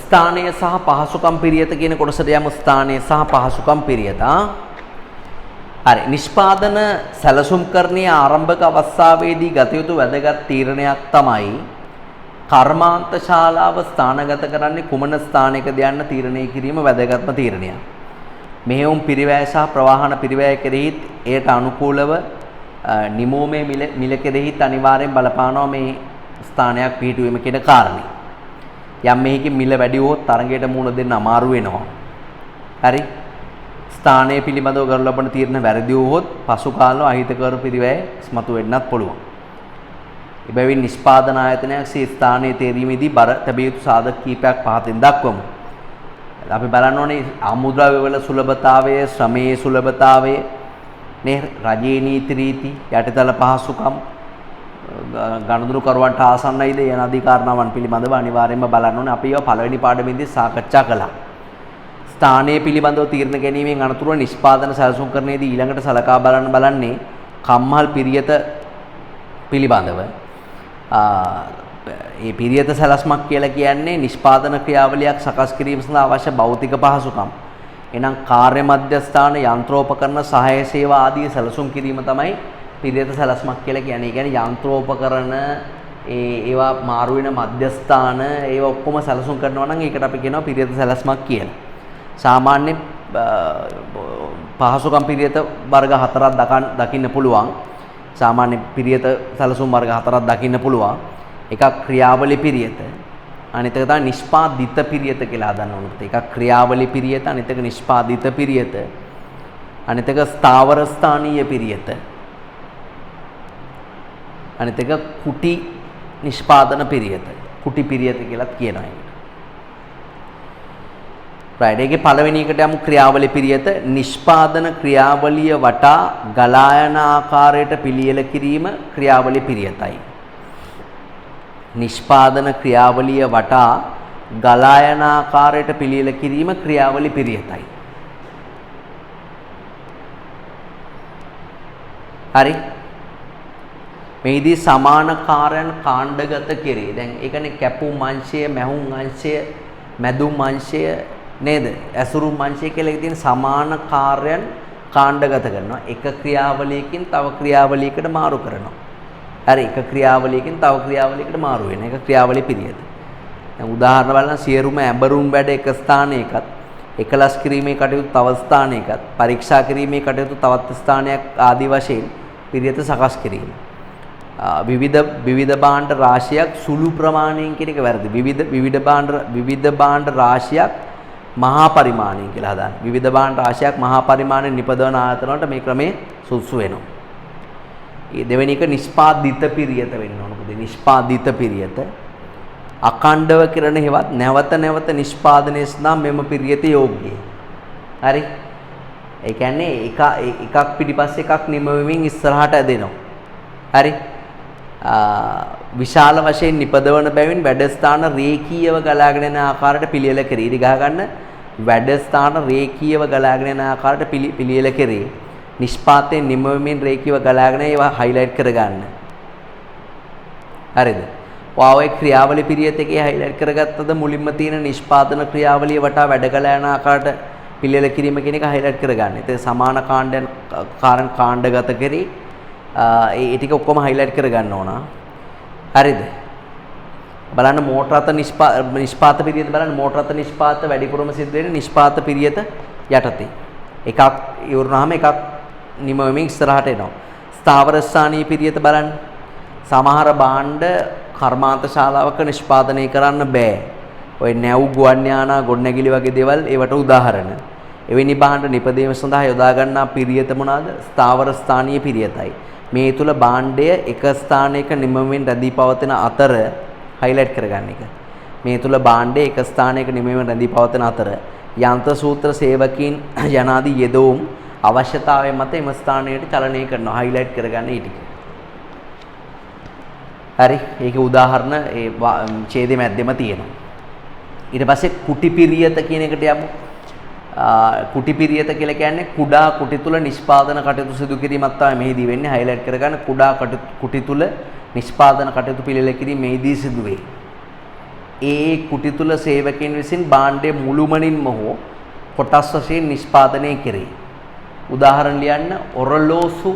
ස්ථානය සහ පහසුකම් පිරියත කියන කොටසට යමු. ස්ථානය සහ පහසුකම් පිරියත. හරි. නිෂ්පාදන සැලසුම්කරණයේ ආරම්භක අවස්ථාවේදී ගත යුතු වැදගත් තීරණයක් තමයි කර්මාන්ත ශාලාව ස්ථානගත කරන්නේ කුමන ස්ථානයකද යන්න තීරණය කිරීම වැදගත්ම තීරණයක්. මෙහෙයුම් පිරිවැය සහ ප්‍රවාහන පිරිවැය කෙරෙහිත් එයට අනුකූලව නිමෝමේ මිල කෙරෙහිත් අනිවාර්යෙන් බලපානවා මේ ස්ථානයක් පිහිටුවීම කියන කාරණේ. යම් මෙහිකින් මිල වැඩි වුවොත් තරඟයට මුහුණ දෙන්න අමාරු වෙනවා. හරි. ස්ථානය පිළිබඳව කරන ලබන තීරණ වැරදි වුවොත් පසු කාලවල අහිතකර පිරිවැය ඉස්මතු වෙන්නත් පුළුවන්. එබැවින් නිෂ්පාදන ආයතනයක් සේ ස්ථානයේ තේරීමේදී බර තැබිය යුතු සාධක කීපයක් පහතින් දක්වමු. අපි බලන්න ඕනේ අමුද්‍රව්‍ය වල සුලභතාවය, ශ්‍රමයේ සුලභතාවය, නේ රජයේ නීති රීති, යටිතල පහසුකම්, ගනුදෙනු කරුවන්ට ආසන්නයිද යන අධිකාරණවන් පිළිබඳව අනිවාර්යයෙන්ම බලන්න ඕනේ. අපි ඒවා පළවෙනි පාඩමේදී සාකච්ඡා කළා. ස්ථානයේ පිළිබඳව තීරණ ගැනීමෙන් අනතුරුව නිෂ්පාදන සැලසුම්කරණයේදී ඊළඟට සලකා බලන්නේ කම්හල් පිරියත පිළිබඳව. ඒ පිරියත සැලැස්මක් කියලා කියන්නේ නිෂ්පාදන ක්‍රියාවලියක් සකස් කිරීම සඳහා අවශ්‍ය භෞතික පහසුකම්. එහෙනම් කාර්ය මධ්‍යස්ථාන, යන්ත්‍රෝපකරණ, සහාය සේවා ආදී සැලසුම් කිරීම තමයි පිරියත සැලැස්මක් කියලා කියන්නේ. ඒ කියන්නේ යන්ත්‍රෝපකරණ ඒවා මාරු වෙන මධ්‍යස්ථාන ඒවා ඔක්කොම සැලසුම් කරනවා නම් ඒකට අපි කියනවා පිරියත සැලැස්මක් කියලා. සාමාන්‍ය පහසුකම් පිරියත වර්ග 4ක් දකින්න පුළුවන්. සාමාන්‍ය පිරියත සැලසුම් වර්ග 4ක් දකින්න පුළුවන්. එකක් ක්‍රියාවලි පිරියත, අනිත් එක තමයි නිෂ්පාදිත පිරියත කියලා හදන්න ඕනේ. එකක් ක්‍රියාවලි පිරියත, අනිත් එක නිෂ්පාදිත පිරියත, අනිත් එක ස්ථාවර ස්ථානීය පිරියත, අනිත් එක කුටි නිෂ්පාදන පිරියත. කුටි පිරියත කියලාත් කියනවා ඒක. right. ඒකේ පළවෙනි එකට යමු ක්‍රියාවලි පිරියත. නිෂ්පාදන ක්‍රියාවලිය වටා ගලා යන ආකාරයට පිළියෙල කිරීම ක්‍රියාවලි පිරියතයි. නිෂ්පාදන ක්‍රියාවලිය වටා ගලා යන ආකාරයට පිළියෙල කිරීම ක්‍රියාවලි පිරියතයි. හරි. මේදී සමාන කාර්යයන් කාණ්ඩගත කෙරේ. දැන් ඒ කියන්නේ කැපුම් අංශය, මැහුම් අංශය, මැදුම් අංශය නේද? ඇසුරුම් අංශය කියලා තියෙන සමාන කාර්යයන් කාණ්ඩගත කරනවා. එක ක්‍රියාවලියකින් තව ක්‍රියාවලියකට මාරු කරනවා. හරි. එක ක්‍රියාවලියකින් තව ක්‍රියාවලියකට මාරු වෙන එක ක්‍රියාවලිය පිරියද. දැන් උදාහරණ බලන්න සියරුම ඇඹරුම් වැඩ එක ස්ථානයකත්, එකලස් කිරීමේ කටයුතු තව ස්ථානයකත්, පරීක්ෂා කිරීමේ කටයුතු තවත් ස්ථානයක් ආදී වශයෙන් පිරියත සකස් කිරීම. විවිධ භාණ්ඩ රාශියක් සුළු ප්‍රමාණයෙන් කියන එක වැරදි. විවිධ භාණ්ඩ රාශියක් මහා පරිමාණයෙන් කියලා හදාන්න. විවිධ භාණ්ඩ රාශියක් මහා පරිමාණයෙන් නිපදවන ආයතන වලට මේ ක්‍රමේ සුදුසු වෙනවා. ඒ දෙවෙනි එක නිෂ්පාදිත පිරියත වෙන්න ඕන. මොකද නිෂ්පාදිත පිරියත අඛණ්ඩව කරන හේවත් නැවත නිෂ්පාදනයේ සඳහා මෙම පිරියත යෝග්‍යයි. හරි. ඒ කියන්නේ එකක් පිටිපස්සේ එකක් නිම වෙමින් ඉස්සරහට ඇදෙනවා. හරි. විශාල වශයෙන් නිපදවන බැවින් වැඩස්ථාන රේඛීයව ගලාගෙන යන ආකාරයට පිළියෙල කෙරේ. ඉරි ගහ ගන්න වැඩස්ථාන රේඛීයව ගලාගෙන යන ආකාරයට පිළියෙල කෙරේ. නිෂ්පාතයෙන් නිම වෙමින් රේඛීයව ගලාගෙන ඒවා හයිලයිට් කරගන්න. හරිද? ඔය ක්‍රියාවලිය පිරියත එකේ හයිලයිට් කරගත්තද මුලින්ම තියෙන නිෂ්පාදන ක්‍රියාවලිය වටා වැඩ කළ යන ආකාරයට පිළියෙල කිරීම කියන එක හයිලයිට් කරගන්න. ඒ සමාන කාණ්ඩගත කෙරේ. ඒ ටික ඔක්කොම හයිලයිට් කරගන්න ඕන. හරිද? බලන්න මෝටර රථ නිෂ්පාත පිරියත බලන්න මෝටර රථ නිෂ්පාත වැඩිපුරම සිද්ධ වෙන්නේ නිෂ්පාත පිරියත යටතේ. එකක් ඉවරනහම එකක් නිම වෙමින් ඉස්සරහට එනවා. ස්ථාවර ස්ථානීය පිරියත බලන්න. සමහර භාණ්ඩ කර්මාන්ත ශාලාවක නිෂ්පාදනය කරන්න බෑ. ඔය නැව් ගුවන් යානා ගොඩනැගිලි වගේ දේවල් ඒවට උදාහරණ. එවැනි භාණ්ඩ නිපදවීම සඳහා යොදා ගන්නා පිරියත මොනවාද? ස්ථාවර ස්ථානීය පිරියතයි. මේ තුල භාණ්ඩය එක ස්ථානයක නිමවෙන් රැඳී පවතින අතර හයිලයිට් කරගන්න එක. මේ තුල භාණ්ඩයේ එක ස්ථානයක නිමෙම රැඳී පවතින අතර යන්ත්‍ර සූත්‍ර සේවකීන් යනාදී යෙදවුම් අවශ්‍යතාවය මත එම ස්ථානයට චලනය කරනවා. හයිලයිට් කරගන්න ඊට. හරි. ඒකේ උදාහරණ ඒ ඡේදෙ මැද්දෙම තියෙනවා. ඊට පස්සේ කුටි පිරියත කියන එකට යමු. කුටි පිරියත කියලා කියන්නේ කුඩා කුටි තුල නිෂ්පාදන කටයුතු සිදු කිරීමක් තමයි මෙහිදී වෙන්නේ. හයිලයිට් කරගන්න කුඩා කුටි තුල නිෂ්පාදන කටයුතු පිළිවෙල කිරීම මෙහිදී සිදු වේ. ඒ කුටි තුල සේවකයන් විසින් භාණ්ඩයේ මුළුමනින්ම හෝ කොටස් වශයෙන් නිෂ්පාදනය කෙරේ. උදාහරණ ලියන්න ඔරලෝසු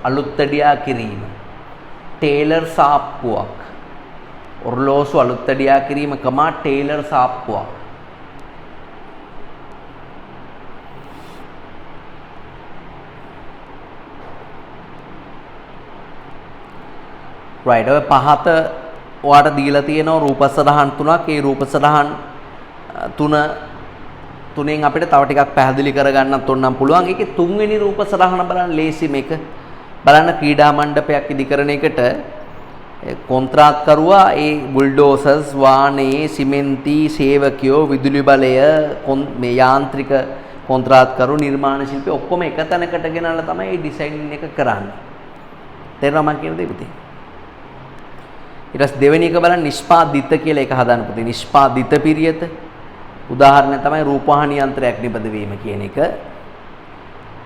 අලුත්දඩියා කිරීම. ටේලර් සාප්පුවක්. ඔරලෝසු අලුත්දඩියා කිරීම කමා ටේලර් සාප්පුවක්. right ඔය පහත ඔයාට දීලා තියෙනවා රූපසටහන් තුනක්. ඒ රූපසටහන් තුනෙන් අපිට තව ටිකක් පැහැදිලි කරගන්නත් ඕනම් පුළුවන්. ඒකේ තුන්වෙනි රූපසටහන බලන්න ලේසි මේක. බලන්න ක්‍රීඩා මණ්ඩපයක් ඉදිකරන එකට කොන්ත්‍රාත්කරුවා ඒ බුල්ඩෝසර්ස් වාහනේ සිමෙන්ති සේවකයෝ විදුලි බලය මේ යාන්ත්‍රික කොන්ත්‍රාත්කරු නිර්මාණ ශිල්පී ඔක්කොම එක තැනකට ගෙනල්ලා තමයි මේ ඩිසයින් එක කරන්නේ. තේරෙනවද මම කියන දේ පුතේ? ඊට පස්සේ දෙවෙනි එක බලන්න නිෂ්පාදිත කියලා එක හදාන්න පුතේ. නිෂ්පාදිත පිරියත උදාහරණය තමයි රූපවාහිනී යන්ත්‍රයක් නිපද වීම කියන එක.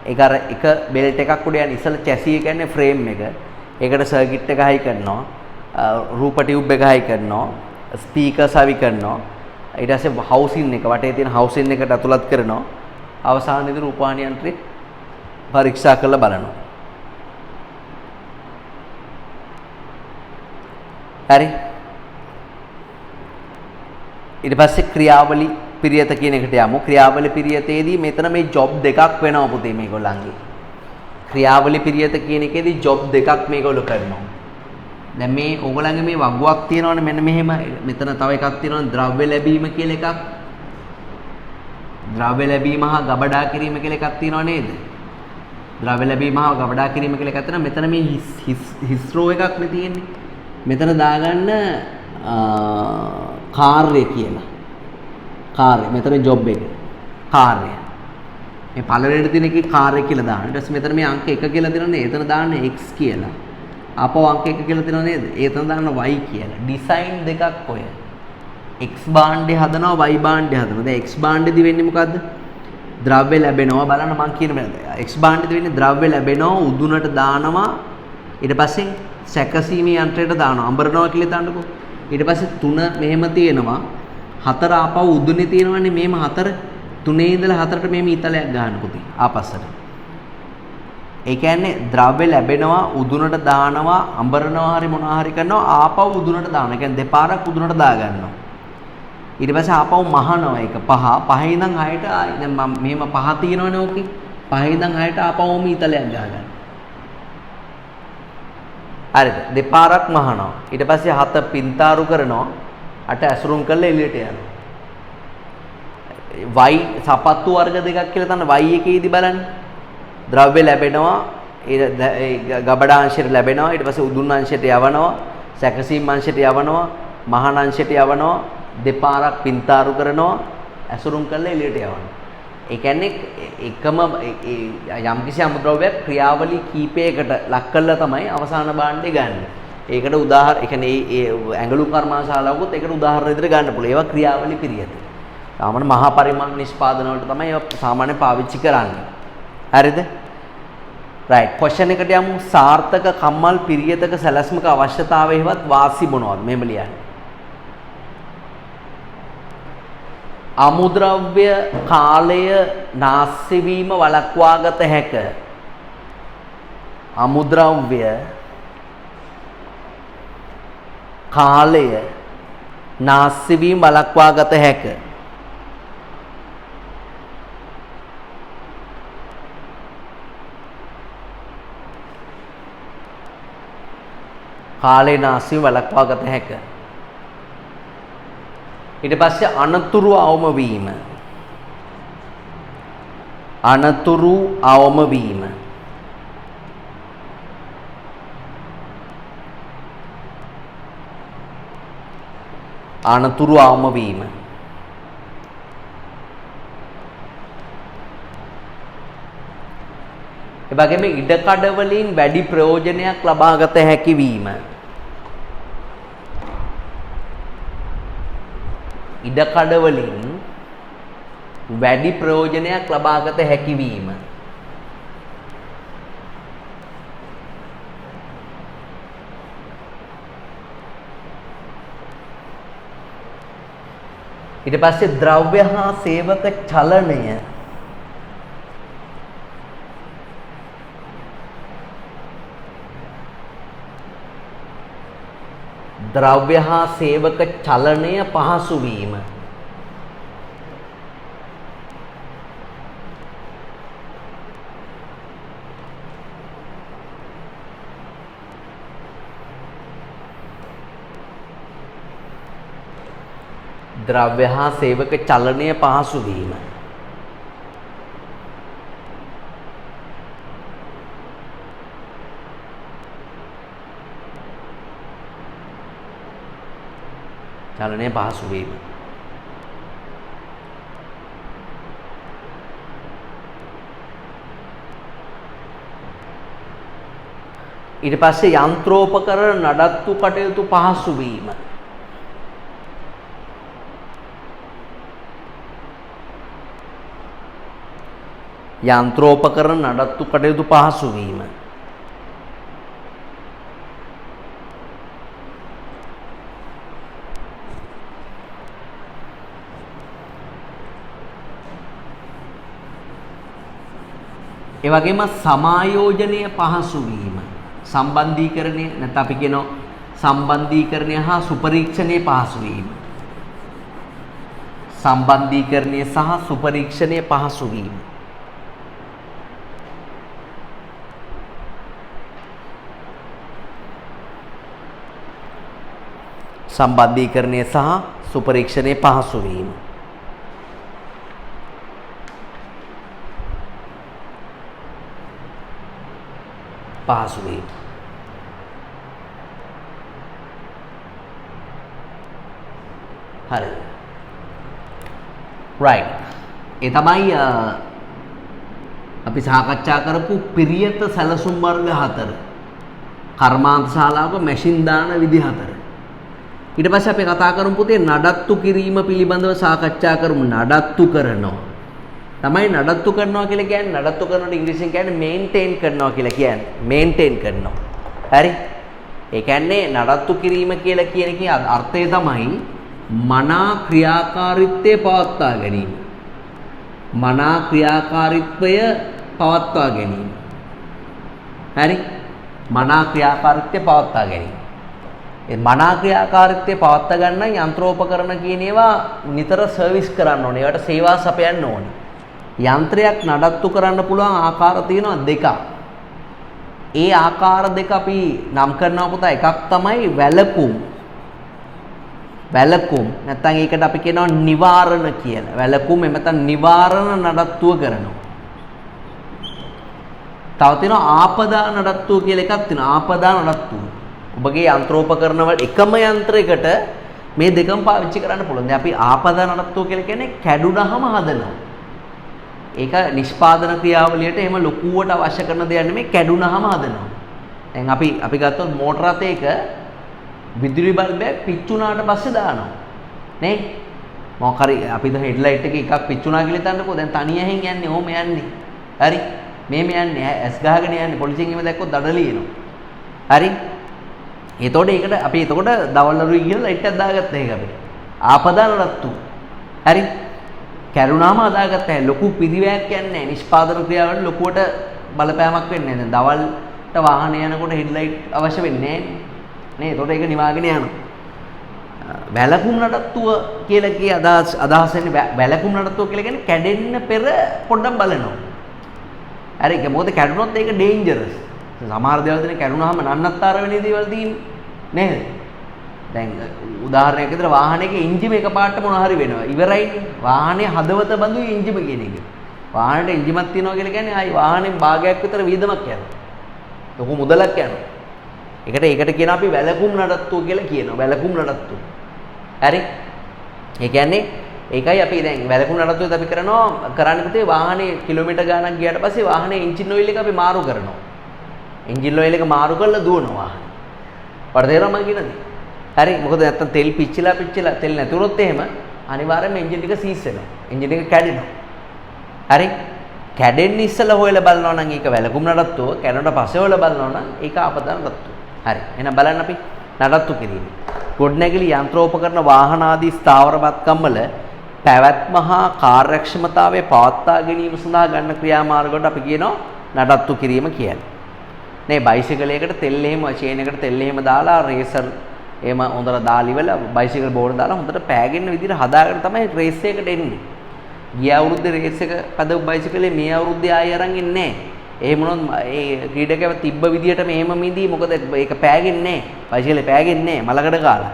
ඒක අර එක බෙල්ට් එකක් උඩ යන ඉස්සල චැසි එක කියන්නේ ෆ්‍රේම් එක. ඒකට සර්කිට් එක හයි කරනවා. රූප ටියුබ් එක හයි කරනවා. ස්පීකර්ස් හවි කරනවා. ඊට පස්සේ හවුසින් එක වටේ තියෙන හවුසින් එකට ඇතුළත් කරනවා. අවසානයේදී රූපවාහිනී යන්ත්‍රය පරීක්ෂා කරලා බලනවා. හරි. ඊට පස්සේ ක්‍රියාවලි පිරියත කියන එකට යමු. ක්‍රියාවලි පිරියතේදී මෙතන මේ ජොබ් දෙකක් වෙනවා පුතේ මේගොල්ලන්ගේ. ක්‍රියාවලි පිරියත කියන එකේදී ජොබ් දෙකක් මේගොල්ලෝ කරනවා. දැන් මේ ඕගොල්ලන්ගේ මේ වගුවක් තියෙනවනේ මෙන්න මෙහෙම. මෙතන තව එකක් තියෙනවා ද්‍රව්‍ය ලැබීම කියලා එකක්. ද්‍රව්‍ය ලැබීම හා ගබඩා කිරීම කියලා එකක් තියෙනව නේද? ද්‍රව්‍ය ලැබීම හා ගබඩා කිරීම කියලා එකක් තියෙනවා. මෙතන මේ හිස්රෝ එකක් නේ තියෙන්නේ. මෙතන දාගන්න කාර්ය කියලා. කාර්ය. මෙතන ජොබ් එක. කාර්ය. මේ පළවෙනිට තියෙන එකේ කාර්ය කියලා දාන්න. ඊට පස්සේ මෙතන මේ අංක 1 කියලා දෙනවනේ. එතන දාන්න x කියලා. ආපහු අංක 1 කියලා දෙනව නේද? එතන දාන්න y කියලා. ඩිසයින් දෙකක් ඔය. x භාණ්ඩය හදනවා y භාණ්ඩය හදනවා. දැන් x භාණ්ඩෙදි වෙන්නේ මොකද්ද? ද්‍රව්‍ය ලැබෙනවා. බලන්න මම කියන x භාණ්ඩෙදි වෙන්නේ ද්‍රව්‍ය ලැබෙනවා උදුනට දානවා. ඊට පස්සේ සැකසීමේ යන්ත්‍රයට දානවා. අඹරනවා කියලා දාන්නකෝ. ඊට පස්සේ 3 මෙහෙම තියෙනවා. 4 ආපහු උදුනේ තියෙනවනේ මෙහෙම 4. 3 ඉඳලා 4ට මෙහෙම ඊතලයක් ගන්න පුතේ. ආපස්සට. ඒ කියන්නේ ද්‍රව්‍ය ලැබෙනවා උදුනට දානවා අඹරනවා හරි මොනවා හරි කරනවා ආපහු උදුනට දානවා. ඒ කියන්නේ දෙපාරක් උදුනට දා ගන්නවා. ඊට පස්සේ ආපහු මහනවා ඒක 5. 5 ඉඳන් 6ට දැන් මම මෙහෙම 5 තියෙනවනේ ඕකේ. 5 ඉඳන් 6ට ආපහුම ඊතලයක් ගහගන්න. හරිද? දෙපාරක් මහනවා. ඊට පස්සේ 7 පින්තාරු කරනවා. 8 ඇසුරුම් කරලා එළියට යනවා. y සපත්තු වර්ග දෙකක් කියලා තමයි y එකේදී බලන්න. ද්‍රව්‍ය ලැබෙනවා. ඒ ගබඩා අංශයට ලැබෙනවා. ඊට පස්සේ උදුන් අංශයට යවනවා. සැකසීම් අංශයට යවනවා. මහාන අංශයට යවනවා. දෙපාරක් පින්තාරු කරනවා. ඇසුරුම් කරලා එළියට යවනවා. ඒ කියන්නේ එකම යම්කිසි අමුද්‍රව්‍යයක් ක්‍රියාවලි කීපයකට ලක් කළා තමයි අවසාන භාණ්ඩය ගන්න. ඒකට උදාහරණ ඒ කියන්නේ ඒ ඇඟලු කර්මාශාලාවකුත් ඒකට උදාහරණ විදිහට ගන්න පුළුවන්. ඒවා ක්‍රියාවලි පිරියත. සාමාන්‍ය මහා පරිමාණ නිෂ්පාදන වලට තමයි ඒවා සාමාන්‍ය පාවිච්චි කරන්නේ. හරිද? right. question එකට යමු. සාර්ථක කම්මල් පිරියතක සැලැස්මක අවශ්‍යතාවය හෙවත් වාසි මොනවද? මෙහෙම ලියන්න. අමුද්‍රව්‍ය කාලය නාස්ති වීම වළක්වා ගත හැක. අමුද්‍රව්‍ය කාලය නාස්ති වීම වළක්වා ගත හැක. කාලේ නාස්ති වීම වළක්වා ගත හැක. ඊට පස්සේ අනතුරු අවම වීම. අනතුරු අවම වීම. අනතුරු අවම වීම. ඒ වගේම ඉඩකඩ වලින් වැඩි ප්‍රයෝජනයක් ලබාගත හැකි වීම. ඉඩකඩ වලින් වැඩි ප්‍රයෝජනයක් ලබාගත හැකි වීම. ඊට පස්සේ ද්‍රව්‍ය හා සේවක චලනය. ද්‍රව්‍ය හා සේවක චලනය පහසු වීම. ද්‍රව්‍ය හා සේවක චලනය පහසු වීම. චලනය පහසු වීම. ඊට පස්සේ යන්ත්‍රෝපකරණ නඩත්තු කටයුතු පහසු වීම. යන්ත්‍රෝපකරණ නඩත්තු කටයුතු පහසු වීම. ඒ වගේම සමායෝජනය පහසු වීම. සම්බන්ධීකරණය නැත්නම් අපි කියනවා සම්බන්ධීකරණය හා සුපරීක්ෂණය පහසු වීම. සම්බන්ධීකරණය සහ සුපරීක්ෂණය පහසු වීම. සම්බන්ධීකරණය සහ සුපරීක්ෂණය පහසු වීම. පහසු වීම. හරි. right. ඒ තමයි අපි සාකච්ඡා කරපු පිරියත සැලසුම් වර්ග 4. කර්මාන්ත ශාලාවක මැෂින් දාන විදි 4. ඊට පස්සේ අපි කතා කරමු පුතේ නඩත්තු කිරීම පිළිබඳව සාකච්ඡා කරමු. නඩත්තු කරනවා. තමයි නඩත්තු කරනවා කියලා කියන්නේ නඩත්තු කරනකොට ඉංග්‍රීසියෙන් කියන්නේ මේන්ටේන් කරනවා කියලා කියන්නේ. මේන්ටේන් කරනවා. හරි? ඒ කියන්නේ නඩත්තු කිරීම කියලා කියන එකේ අර්ථය තමයි මනා ක්‍රියාකාරීත්වය පවත්වා ගැනීම. මනා ක්‍රියාකාරීත්වය පවත්වා ගැනීම. හරි? මනා ක්‍රියාකාරීත්වය පවත්වා ගැනීම. ඒ මනා ක්‍රියාකාරීත්වය පවත්වා ගන්න යන්ත්‍රෝපකරණ කියන ඒවා නිතර සර්විස් කරන්න ඕනේ. ඒවට සේවා සපයන්න ඕනේ. යන්ත්‍රයක් නඩත්තු කරන්න පුළුවන් ආකාර තියෙනවා දෙකක්. ඒ ආකාර දෙක අපි නම් කරනවා පුතා. එකක් තමයි වැලකුම්. වැලකුම් නැත්නම් ඒකට අපි කියනවා නිවාරණ කියලා. වැලකුම් එහෙම නැත්නම් නිවාරණ නඩත්තුව කරනවා. තව තියෙනවා ආපදා නඩත්තුව කියලා එකක් තියෙනවා. ආපදා නඩත්තුව. ඔබගේ යන්ත්‍රෝපකරණ වල එකම යන්ත්‍රයකට මේ දෙකම පාවිච්චි කරන්න පුළුවන්. දැන් අපි ආපදා නඩත්තුව කියලා කියන්නේ කැඩුනහම හදනවා. ඒක නිෂ්පාදන ක්‍රියාවලියට එහෙම ලොකුවට අවශ්‍ය කරන දෙයක් නෙමෙයි කැඩුනහම හදනවා. දැන් අපි ගත්තොත් මෝටර රථයක විදුලි බල්බයක් පිච්චුනාට පස්සේ දානවා. නේ? මොකක් හරි අපි දැන් හෙඩ්ලයිට් එකේ එකක් පිච්චුනා කියලා හිතන්නකෝ. දැන් තනියෙන් යන්නේ ඕම යන්නේ. හරි? මෙහෙම යන්නේ ඇස් ගහගෙන යන්නේ. පොලිසියෙන් එහෙම දැක්කොත් දඩ ලියනවා. හරි? එතකොට ඒකට අපි එතකොට දවල්වරුයි කියලා ලයිට් එකක් දාගත්තා ඒක අපිට. ආපදා නඩත්තු. හරි? කැරුණාම හදාගත්තා. ලොකු පිරිවැයක් යන්නේ නිෂ්පාදන ක්‍රියාවලින් ලොකුවට බලපෑමක් වෙන්නේ නැහැ. දැන් දවල්ට වාහන යනකොට හෙඩ්ලයිට් අවශ්‍ය වෙන්නේ නැහැ. නේ? එතකොට ඒක නිවාගෙන යනවා. වැලකුම් නඩත්තුව කියලා කිය අදහස් වෙන්නේ වැලකුම් නඩත්තුව කියලා කියන්නේ කැඩෙන්න පෙර පොඩ්ඩක් බලනවා. හරි ඒක මොකද කැඩුනොත් ඒක ඩේන්ජරස්. සමහර දේවල් දෙන කැඩුනහම නන්නත්තර වෙන දේවල් තියෙන්නේ. නේද? දැන් උදාහරණයක් විදිහට වාහනයක එන්ජිම එකපාරට මොන හරි වෙනවා. ඉවරයිනේ. වාහනේ හදවත බඳුයි එන්ජිම කියන එක. වාහනේට එන්ජිමක් තියෙනවා කියලා කියන්නේ ආයි වාහනේ භාගයක් විතර වියදමක් යනවා. ලොකු මුදලක් යනවා. ඒකට කියන අපි වැලකුම් නඩත්තුව කියලා කියනවා. වැලකුම් නඩත්තුව. හරි? ඒ කියන්නේ ඒකයි අපි දැන් වැලකුම් නඩත්තුවේදී අපි කරන්නේ පුතේ වාහනේ කිලෝමීටර් ගාණක් ගියාට පස්සේ වාහනේ එන්ජින් ඔයිල් එක අපි මාරු කරනවා. එන්ජින් ඔයිල් එක මාරු කරලා දුවනවා වාහනේ. වඩ තේරෙනවද මම කියන්නේ? හරි මොකද නැත්තම් තෙල් පිච්චිලා තෙල් නැතුනොත් එහෙම අනිවාර්යයෙන්ම එන්ජින් එක සීස් වෙනවා. එන්ජින් එක කැඩෙනවා. හරි? කැඩෙන්න ඉස්සලා හොයලා බලනවා නම් ඒක වැලකුම් නඩත්තුව, කැඩුණාට පස්සේ හොයලා බලනවා නම් ඒක ආපදා නඩත්තුව. හරි. එහෙනම් බලන්න අපි නඩත්තු කිරීම. ගොඩනැගිලි යන්ත්‍රෝපකරණ වාහන ආදී ස්ථාවරවත්කම් වල පැවැත්ම හා කාර්යක්ෂමතාවය පවත්වා ගැනීම සඳහා ගන්න ක්‍රියාමාර්ග වලට අපි කියනවා නඩත්තු කිරීම කියලා. නේ බයිසිකලයකට තෙල් එහෙම චේන් එකට තෙල් එහෙම දාලා රේසර් එහෙම හොඳට දාලිවල බයිසිකල් බෝර්ඩ් දාලා හොඳට පෑගෙන විදිහට හදාගෙන තමයි රේස් එකකට එන්නේ. ගිය අවුරුද්දේ රේස් එක පදව බයිසිකලේ මේ අවුරුද්දේ ආයෙ අරන් ඉන්නේ නැහැ. එහෙම වුණොත් ඒ ක්‍රීඩකයව තිබ්බ විදිහට මෙහෙම මිදී මොකද ඒක පෑගෙන්නේ නැහැ. බයිසිකලේ පෑගෙන්නේ නැහැ මලකඩ කාලා.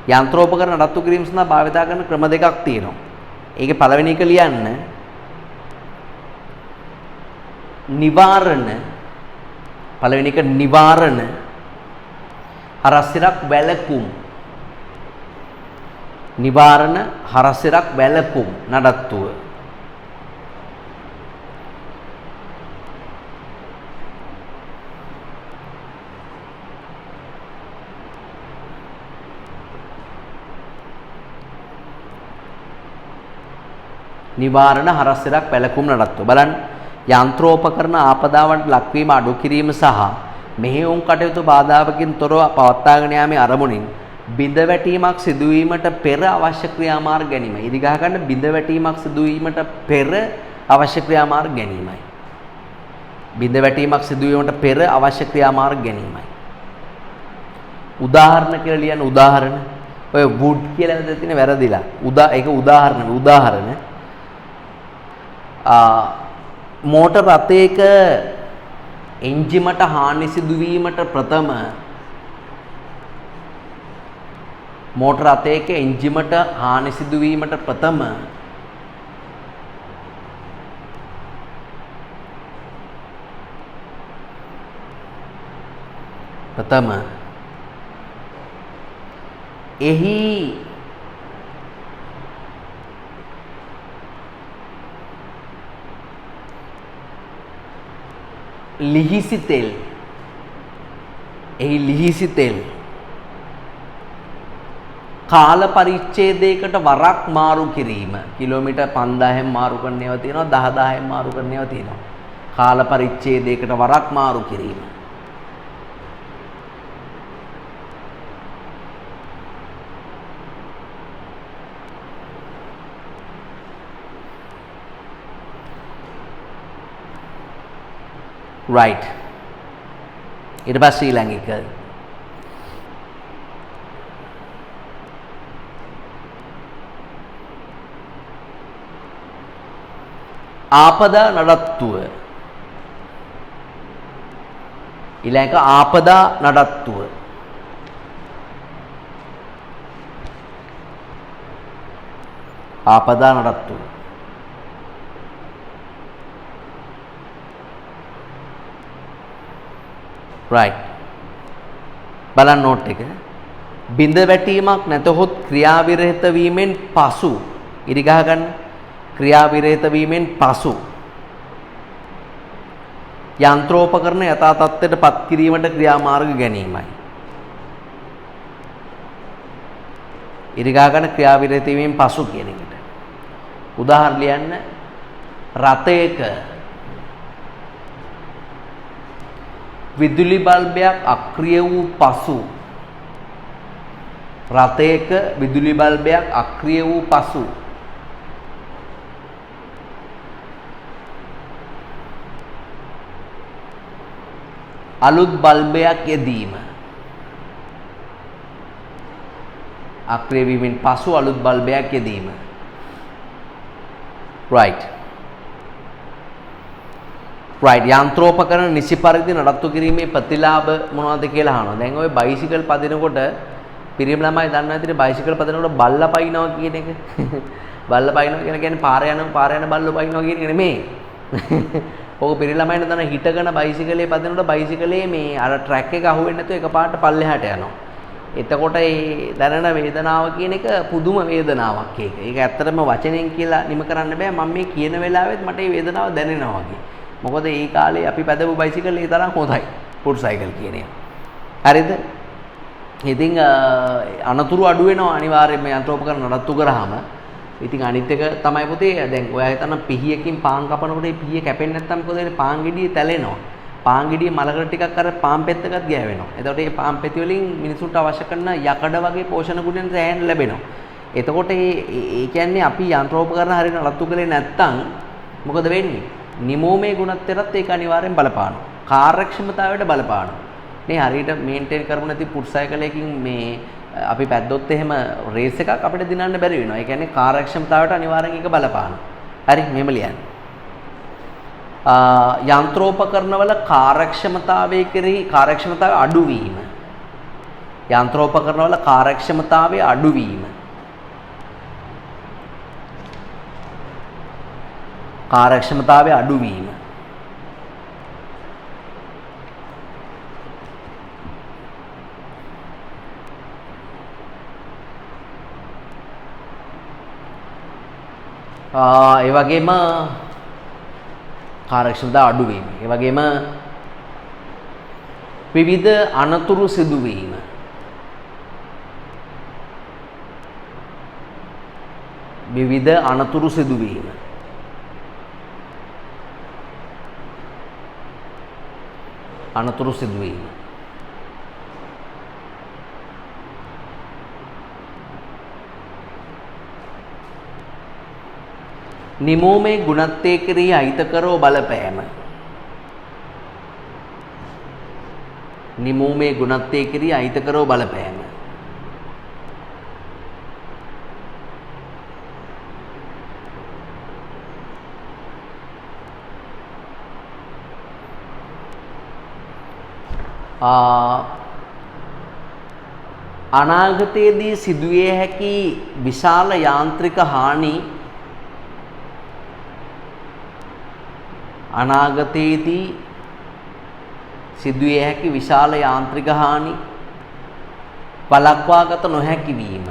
යන්ත්‍රෝපකරණ නඩත්තු කිරීම සඳහා භාවිත කරන ක්‍රම දෙකක් තියෙනවා. ඒකේ පළවෙනි එක ලියන්න නිවාරණ පළවෙනි එක නිවාරණ හරස්සිරක් වැලකුම් නිවාරණ හරස්සිරක් වැලකුම් නඩත්තුව නිවාරණ හරස්සිරක් වැලකුම් නඩත්තුව බලන්න යන්ත්‍රෝපකරණ ආපදාවන්ට ලක්වීම අඩු කිරීම සහ මෙහෙයුම් කටයුතු බාධාවකින් තොරව පවත්වාගෙන යාමේ අරමුණින් බිඳ වැටීමක් සිදුවීමට පෙර අවශ්‍ය ක්‍රියාමාර්ග ගැනීමයි. ඉදි ගහ ගන්න බිඳ වැටීමක් සිදුවීමට පෙර අවශ්‍ය ක්‍රියාමාර්ග ගැනීමයි. බිඳ වැටීමක් සිදුවීමට පෙර අවශ්‍ය ක්‍රියාමාර්ග ගැනීමයි. උදාහරණ කියලා ලියන්න උදාහරණ. ඔය wood කියලා දෙතිනේ වැරදිලා. ඒක උදාහරණ. මෝටර් රථයක එන්ජිමට හානි සිදුවීමට ප්‍රථම මෝටර් රථයක එන්ජිමට හානි සිදුවීමට ප්‍රථම එහි ලිහිසි තෙල් කාල පරිච්ඡේදයකට වරක් මාරු කිරීම කිලෝමීටර් 5000න් මාරු කරන ඒවා තියෙනවා 10000න් මාරු කරන ඒවා තියෙනවා කාල පරිච්ඡේදයකට වරක් මාරු කිරීම right ඊට පස්සේ ඊළඟ එක ආපදා නඩත්තුව ඊළඟ ආපදා නඩත්තුව right බලන්න නෝට් එක බිඳ වැටීමක් නැතහොත් ක්‍රියා විරහිත වීමෙන් පසු ඉරි ගහ ගන්න ක්‍රියා විරහිත වීමෙන් පසු යන්ත්‍රෝපකරණ යථා තත්ත්වයට පත් කිරීමට ක්‍රියාමාර්ග ගැනීමයි ඉරි ගහ ගන්න ක්‍රියා විරහිත වීමෙන් පසු කියන එකට උදාහරණ ලියන්න රථයක විදුලි බල්බයක් අක්‍රිය වූ පසු රථයක විදුලි බල්බයක් අක්‍රිය වූ පසු අලුත් බල්බයක් යෙදීම අක්‍රිය වීමෙන් පසු අලුත් බල්බයක් යෙදීම right යන්ත්‍රෝපකරණ නිසි පරිදි නඩත්තු කිරීමේ ප්‍රතිලාභ මොනවද කියලා අහනවා. දැන් ඔය බයිසිකල් පදිනකොට පිරිමි ළමයි දන්නවා ඇතිනේ බයිසිකල් පදිනකොට බල්ලා පයින්නවා කියන එක. බල්ලා පයින්නවා කියලා කියන්නේ පාර යන බල්ලෝ පයින්නවා කියන එක නෙමෙයි. ඕක පිරිමි ළමයින්ට දන්න හිටගෙන බයිසිකලේ පදිනකොට බයිසිකලේ මේ අර ට්‍රැක් එක අහුවෙන්නේ නැතුව එකපාරට පල්ලෙහාට යනවා. එතකොට ඒ දැනෙන වේදනාව කියන එක පුදුම වේදනාවක් ඒක. ඒක ඇත්තටම වචනෙන් කියලා නිම කරන්න බෑ. මම මේ කියන වෙලාවෙත් මට මේ වේදනාව දැනෙනවා වගේ. මොකද ඒ කාලේ අපි පැදපු බයිසිකල් ඒ තරම් හොඳයි. ෆුට් සයිකල් කියන එක. හරිද? ඉතින් අනතුරු අඩු වෙනවා අනිවාර්යයෙන්ම යන්ත්‍රෝපකරණ නඩත්තු කරාම. ඉතින් අනිත් එක තමයි පුතේ දැන් ඔයා හිතන පිහියකින් පාන් කපනකොට ඒ පිහිය කැපෙන්නේ නැත්නම් මොකද වෙන්නේ? පාන් ගෙඩිය තැලෙනවා. පාන් ගෙඩිය මලකට ටිකක් අර පාන් පෙත්තකට ගෑවෙනවා. එතකොට මේ පාන් පෙති වලින් මිනිසුන්ට අවශ්‍ය කරන යකඩ වගේ පෝෂණ ගුණ සෑහෙන ලැබෙනවා. එතකොට ඒ කියන්නේ අපි යන්ත්‍රෝපකරණ හරියට නඩත්තු කළේ නැත්නම් මොකද වෙන්නේ? නිමෝමේ ගුණත්වයටත් ඒක අනිවාර්යෙන් බලපානවා. කාර්යක්ෂමතාවයට බලපානවා. මේ හරියට මේන්ටේන් කරමු නැති ෆුට් සයිකල් එකකින් මේ අපි පැද්දොත් එහෙම රේස් එකක් අපිට දිනන්න බැරි වෙනවා. ඒ කියන්නේ කාර්යක්ෂමතාවයට අනිවාර්යෙන් ඒක බලපානවා. හරි මෙහෙම ලියන්න. යන්ත්‍රෝපකරණවල කාර්යක්ෂමතාවයේ කෙරෙහි කාර්යක්ෂමතාවය අඩුවීම. යන්ත්‍රෝපකරණවල කාර්යක්ෂමතාවයේ අඩුවීම. කාර්යක්ෂමතාවයේ අඩුවීම. ඒ වගේම කාර්යක්ෂමතාව අඩුවීම. ඒ වගේම විවිධ අනතුරු සිදුවීම. විවිධ අනතුරු සිදුවීම. අනතුරු සිදුවීම. නිමෝමේ ගුණත්වයේ කෙරෙහි අහිතකරව බලපෑම. නිමෝමේ ගුණත්වයේ කෙරෙහි අහිතකරව බලපෑම. අනාගතයේදී සිදුවිය හැකි විශාල යාන්ත්‍රික හානි අනාගතයේදී සිදුවිය හැකි විශාල යාන්ත්‍රික හානි වළක්වාගත නොහැකි වීම.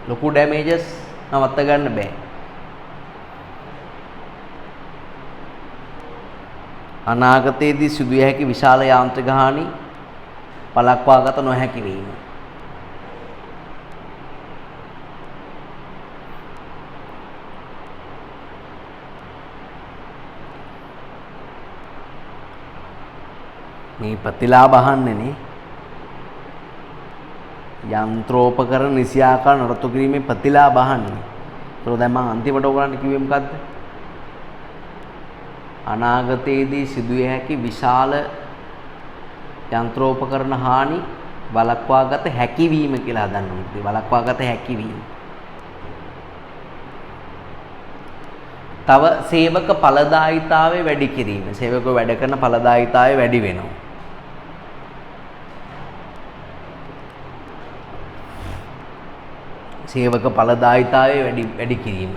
ලොකු ඩැමේජස් නවත්ත ගන්න බෑ. අනාගතයේදී සිදුවිය හැකි විශාල යාන්ත්‍රික හානි වළක්වාගත නොහැකි වීම. මේ ප්‍රතිලාභ අහන්නේනේ යන්ත්‍රෝපකරණ නිසියාකාර නඩත්තු කිරීමේ ප්‍රතිලාභ අහන්නේ. ඒක දැන් මම අන්තිමට ඔයගලන්ට කිව්වේ මොකද්ද? අනාගතයේදී සිදුවිය හැකි විශාල යන්ත්‍රෝපකරණ හානි වළක්වාගත හැකි වීම කියලා හදන්න ඕනේ. වළක්වාගත හැකි වීම. තව සේවක ඵලදායීතාවය වැඩි කිරීම. සේවකව වැඩ කරන ඵලදායීතාවය වැඩි වෙනවා. සේවක ඵලදායීතාවය වැඩි කිරීම.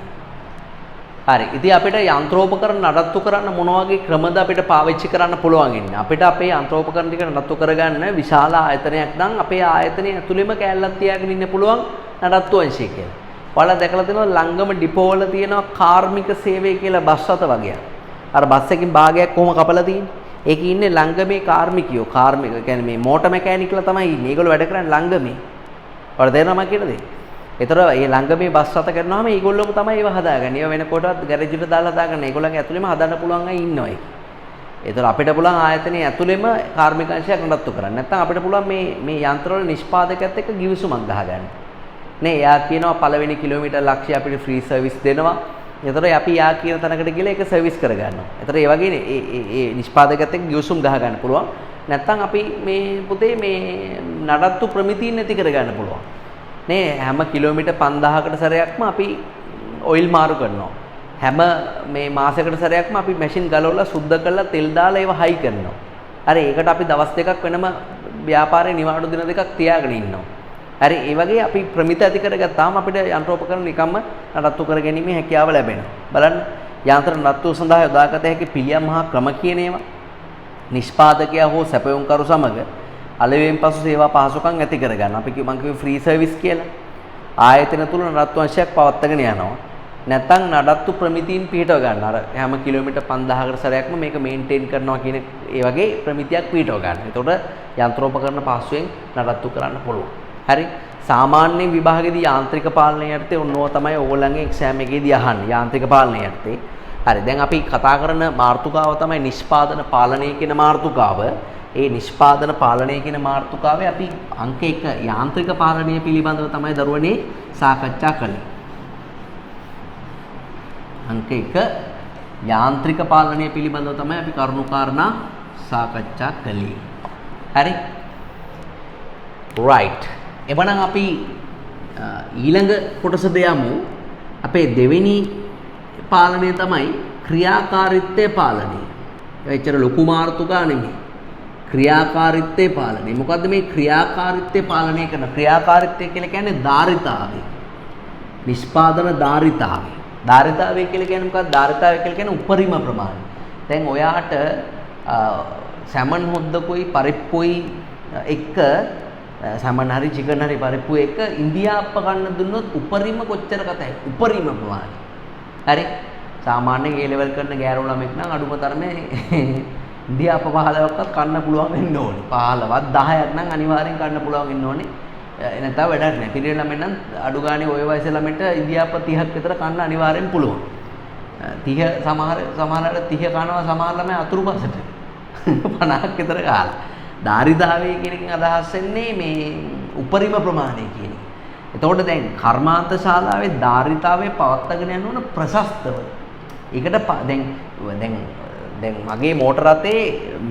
හරි. ඉතින් අපිට යන්ත්‍රෝපකරණ නඩත්තු කරන්න මොන වගේ ක්‍රමද අපිට පාවිච්චි කරන්න පුළුවන් ඉන්නේ. අපිට අපේ යන්ත්‍රෝපකරණ ටික නඩත්තු කරගන්න විශාල ආයතනයක් නම් අපේ ආයතනය ඇතුළෙම කැලලක් තියාගෙන ඉන්න පුළුවන් නඩත්තු අංශය කියලා. ඔයාලා දැකලා තියෙනවා ළඟම ඩිපෝ වල තියෙනවා කාර්මික සේවය කියලා බස් රථ වගේක්. අර බස් එකකින් භාගයක් කොහොම කපලා තියෙන්නේ. ඒකේ ඉන්නේ ළඟමේ කාර්මිකයෝ. කාර්මික කියන්නේ මේ මෝටර් මැකැනික්ලා තමයි ඉන්නේ. ඒගොල්ලෝ වැඩ කරන්නේ ළඟමේ. ඔයාලා තේරෙනවද මම කියන දේ? ඒතර මේ ළඟමේ බස් රථ කරනවාම ඒගොල්ලෝම තමයි ඒව හදාගන්නේ. ඒව වෙන කොටවත් ගෑරේජ් එකට දාලා හදාගන්න. ඒගොල්ලන්ගේ ඇතුළෙම හදන්න පුළුවන් අය ඉන්නවා ඒක. ඒතර අපිට පුළුවන් ආයතනයේ ඇතුළෙම කාර්මික අංශයක් නඩත්තු කරන්න. නැත්නම් අපිට පුළුවන් මේ යන්ත්‍රවල නිෂ්පාදකයත් එක්ක ගිවිසුමක් ගහගන්න. නේ යා කියනවා පළවෙනි කිලෝමීටර් ලක්ෂය අපිට ෆ්‍රී සර්විස් දෙනවා. ඒතර අපි යා කියන තැනකට ගිහලා ඒක සර්විස් කරගන්නවා. ඒතර ඒ වගේනේ ඒ නිෂ්පාදකයත් එක්ක ගිවිසුම් ගහගන්න පුළුවන්. නැත්නම් අපි මේ පුතේ මේ නඩත්තු ප්‍රමිතිය නැති කරගන්න පුළුවන්. නේ හැම කිලෝමීටර් 5000කට සැරයක්ම අපි ඔයිල් මාරු කරනවා. හැම මේ මාසයකට සැරයක්ම අපි මැෂින් ගලවලා සුද්ධ කරලා තෙල් දාලා ඒව හයි කරනවා. හරි ඒකට අපි දවස් දෙකක් වෙනම ව්‍යාපාරේ නිවාඩු දින දෙකක් තියාගෙන ඉන්නවා. හරි ඒ වගේ අපි ප්‍රමිත ඇති කරගත්තාම අපිට යන්ත්‍රෝපකරණ නිකම්ම නඩත්තු කර ගැනීමේ හැකියාව ලැබෙනවා. බලන්න යන්ත්‍ර නඩත්තුව සඳහා යොදාගත හැකි පිළියම් හා ක්‍රම කියන ඒවා නිෂ්පාදකයා හෝ සැපයුම්කරු සමග අලෙවියෙන් පසු සේවා පහසුකම් ඇති කරගන්න. අපි මම කිව්වේ ෆ්‍රී සර්විස් කියලා. ආයතන තුල නඩත්තු අංශයක් පවත්වාගෙන යනවා. නැත්නම් නඩත්තු ප්‍රමිතීන් පිටව ගන්න. අර හැම කිලෝමීටර් 5000කට සැරයක්ම මේක මේන්ටේන් කරනවා කියන ඒ වගේ ප්‍රමිතියක් පිටව ගන්න. එතකොට යන්ත්‍රෝපකරණ පහසුවෙන් නඩත්තු කරන්න පුළුවන්. හරි. සාමාන්‍ය විභාගයේදී යාන්ත්‍රික පාලනය යටතේ ඔන්නෝ තමයි ඕගොල්ලන්ගේ එක්සෑම් එකේදී අහන්නේ. යාන්ත්‍රික පාලනය යටතේ. හරි. දැන් අපි කතා කරන මාතෘකාව තමයි නිෂ්පාදන පාලනය කියන මාතෘකාව. ඒ නිෂ්පාදන පාලනය කියන මාතෘකාවේ අපි අංක 1 යාන්ත්‍රික පාලනය පිළිබඳව තමයි දරුවනේ සාකච්ඡා කළේ. අංක 1 යාන්ත්‍රික පාලනය පිළිබඳව තමයි අපි කරුණු කාරණා සාකච්ඡා කළේ. හරි. right. එවනම් අපි ඊළඟ කොටසට යමු. අපේ දෙවෙනි පාලනය තමයි ක්‍රියාකාරීත්වය පාලනය. එච්චර ලොකු මාතෘකා නෙමෙයි. ක්‍රියාකාරීත්වය පාලනය. මොකද්ද මේ ක්‍රියාකාරීත්වය පාලනය කරන? ක්‍රියාකාරීත්වය කියලා කියන්නේ ධාරිතාවය. නිෂ්පාදන ධාරිතාවය. ධාරිතාවය කියලා කියන්නේ මොකක්ද? ධාරිතාවය කියලා කියන්නේ උපරිම ප්‍රමාණය. දැන් ඔයාට සැමන් හොද්දකුයි පරිප්පුයි එක්ක සැමන් හරි චිකන් හරි පරිප්පු එක්ක ඉන්දියාප්ප කන්න දුන්නොත් උපරිම කොච්චර කතයි? උපරිම ප්‍රමාණය. හරි. සාමාන්‍යයෙන් ඒ ලෙවල් කරන ගෑනු ළමෙක් නම් අඩුම තරමේ ඉන්දියාප්ප 15ක්වත් කන්න පුළුවන් වෙන්න ඕනේ. 15ක් 10ක් නම් අනිවාර්යෙන් කන්න පුළුවන් වෙන්න ඕනේ. නැත්නම් වැඩක් නැහැ. පිරිවෙන ළමෙන් නම් අඩු ගානේ ওই වයසේ ළමෙන්ට ඉන්දියාප්ප 30ක් විතර කන්න අනිවාර්යෙන් පුළුවන්. 30 සමහරකට 30 කනවා සමහර ළමයි අතුරුපසට 50ක් විතර කාලා. ධාරිතාවය කියන එකෙන් අදහස් වෙන්නේ මේ උපරිම ප්‍රමාණය කියන එක. එතකොට දැන් කර්මාන්ත ශාලාවේ ධාරිතාවය පවත්වාගෙන යන්න ඕන ප්‍රශස්තව. ඒකට දැන් මගේ මෝටර රථේ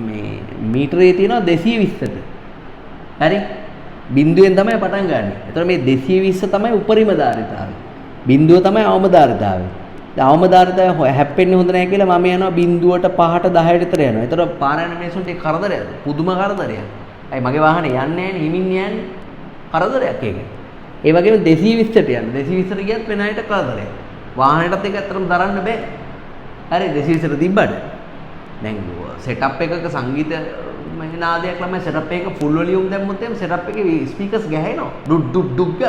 මේ මීටරේ තියෙනවා 220ට. හරි? බිඳුවෙන් තමයි පටන් ගන්න. එතකොට මේ 220 තමයි උපරිම ධාරිතාවය. බිඳුව තමයි අවම ධාරිතාවය. අවම ධාරිතාවය හැප්පෙන්නේ හොඳ නැහැ කියලා මම යනවා බිඳුවට 5ට 10ට විතර යනවා. එතකොට පාර යන මිනිස්සුන්ට ඒක කරදරයක්ද? පුදුම කරදරයක්. අයි මගේ වාහනේ යන්නේ නැහැ නේ හිමින් යන්නේ. කරදරයක් ඒක. ඒ වගේම 220ට යන්න. 220ට ගියත් වෙන අයට කරදරයක්. වාහනයටත් ඒක ඇත්තටම දරන්න බෑ. හරි 220ට තිබ්බට. දැන් සෙටප් එකක සංගීත නාදයක් ළමයි සෙටප් එක ෆුල් වොලියුම් දැම්මොත් එම් සෙටප් එකේ ස්පීකර්ස් ගහනවා. ඩුඩ් ඩුඩ් ඩුග්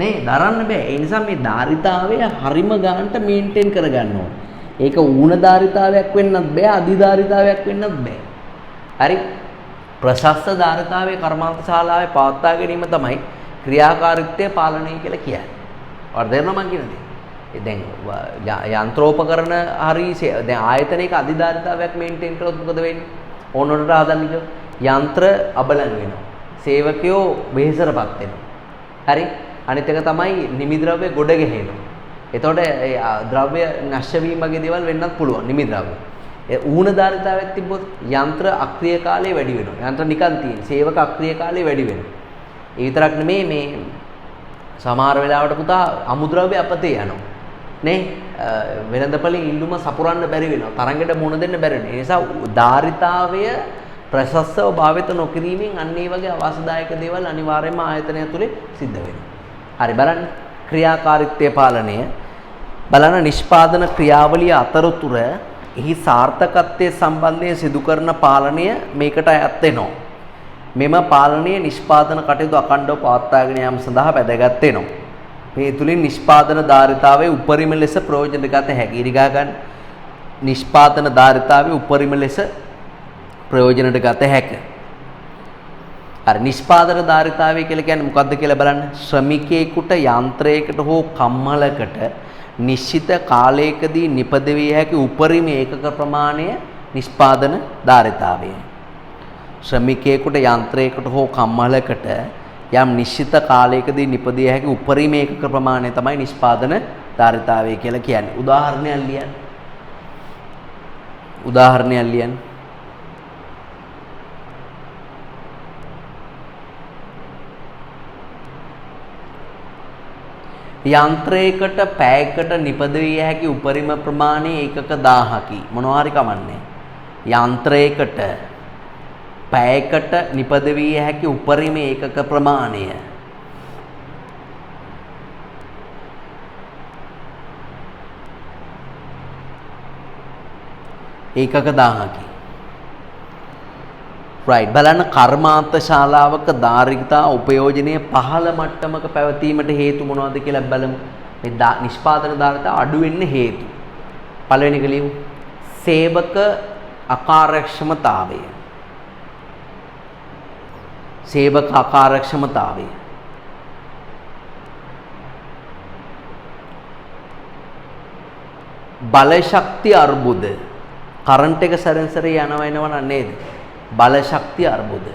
නේ දරන්න බෑ. ඒ නිසා මේ ධාරිතාවය හරිම ගන්නට මේන්ටේන් කරගන්න ඕනේ. ඒක ඌණ ධාරිතාවයක් වෙන්නත් බෑ, අධි ධාරිතාවයක් වෙන්නත් බෑ. හරි? ප්‍රශස්ත ධාරිතාවයේ කර්මාන්ත ශාලාවේ පවත්වා ගැනීම තමයි ක්‍රියාකාරීත්වය පාලනය කියලා කියන්නේ. ඔයාලා තේරෙනවද මම කියන්නේ? දැන් යන්ත්‍රෝපකරණ හරි දැන් ආයතනයක අධි ධාරිතාවයක් මේන්ටේන් කරොත් මොකද වෙන්නේ? ඕනොනට හදන්න කිව්වොත් යන්ත්‍ර අබලන් වෙනවා. සේවකයෝ වෙහෙසටපත් වෙනවා. හරි? අනිත් එක තමයි නිමි ද්‍රව්‍ය ගොඩ ගැහෙනවා. එතකොට ඒ ද්‍රව්‍ය නැෂ්‍ය වීම වගේ දේවල් වෙන්නත් පුළුවන් නිමි ද්‍රව්‍ය. ඒ ඌණ ධාරිතාවයක් තිබ්බොත් යන්ත්‍ර අක්‍රිය කාලය වැඩි වෙනවා. යන්ත්‍ර නිකන් තියෙන. සේවක අක්‍රිය කාලය වැඩි වෙනවා. ඒ විතරක් නෙමෙයි මේ සමහර වෙලාවට පුතා අමුද්‍රව්‍ය අපතේ යනවා. නේ වෙළඳපළේ ඉල්ලුම සපුරන්න බැරි වෙනවා. තරඟයට මුහුණ දෙන්න බැරි වෙනවා. ඒ නිසා ධාරිතාවය ප්‍රශස්තව භාවිත නොකිරීමෙන් අන්න ඒ වගේ අවාසදායක දේවල් අනිවාර්යයෙන්ම ආයතනය තුලේ සිද්ධ වෙනවා. හරි බලන්න ක්‍රියාකාරීත්වය පාලනය බලන නිෂ්පාදන ක්‍රියාවලිය අතරතුර එහි සාර්ථකත්වයේ සම්බන්ධයෙන් සිදු කරන පාලනය මේකට අයත් වෙනවා. මෙම පාලනය නිෂ්පාදන කටයුතු අඛණ්ඩව පවත්වාගෙන යාම සඳහා වැදගත් වෙනවා. මේ තුලින් නිෂ්පාදන ධාරිතාවයේ උපරිම ලෙස ප්‍රයෝජන ගත හැකි. ඉරිගා ගන්න නිෂ්පාදන ධාරිතාවයේ උපරිම ලෙස ප්‍රයෝජනට ගත හැකියි. අර නිෂ්පාදන ධාරිතාවය කියලා කියන්නේ මොකක්ද කියලා බලන්න. ශ්‍රමිකයෙකුට යන්ත්‍රයකට හෝ කම්මලකට නිශ්චිත කාලයකදී නිපදවිය හැකි උපරිම ඒකක ප්‍රමාණය නිෂ්පාදන ධාරිතාවයයි. ශ්‍රමිකයෙකුට යන්ත්‍රයකට හෝ කම්මලකට යම් නිශ්චිත කාලයකදී නිපදිය හැකි උපරිම ඒකක ප්‍රමාණය තමයි නිෂ්පාදන ධාරිතාවය කියලා කියන්නේ. උදාහරණයක් ලියන්න. උදාහරණයක් ලියන්න. යන්ත්‍රයකට පැයකට නිපදවිය හැකි උපරිම ප්‍රමාණය ඒකක 1000කි. මොනවා හරි කමන්නේ. යන්ත්‍රයකට පැයකට නිපදවිය හැකි උපරිම ඒකක ප්‍රමාණය ඒකක 1000කි. right බලන්න කර්මාන්ත ශාලාවක ධාරිතා උපයෝජනයේ පහළ මට්ටමක පැවතීමට හේතු මොනවද කියලා බලමු. මේ නිෂ්පාදන ධාරිතා අඩු වෙන්න හේතු. පළවෙනි එක ලියමු. සේවක අකාර්යක්ෂමතාවය. සේවක අකාර්යක්ෂමතාවය. බල ශක්ති අර්බුද. කරන්ට් එක සැරෙන් සැරේ යනවා එනවා නේද? බල ශක්ති අර්බුද.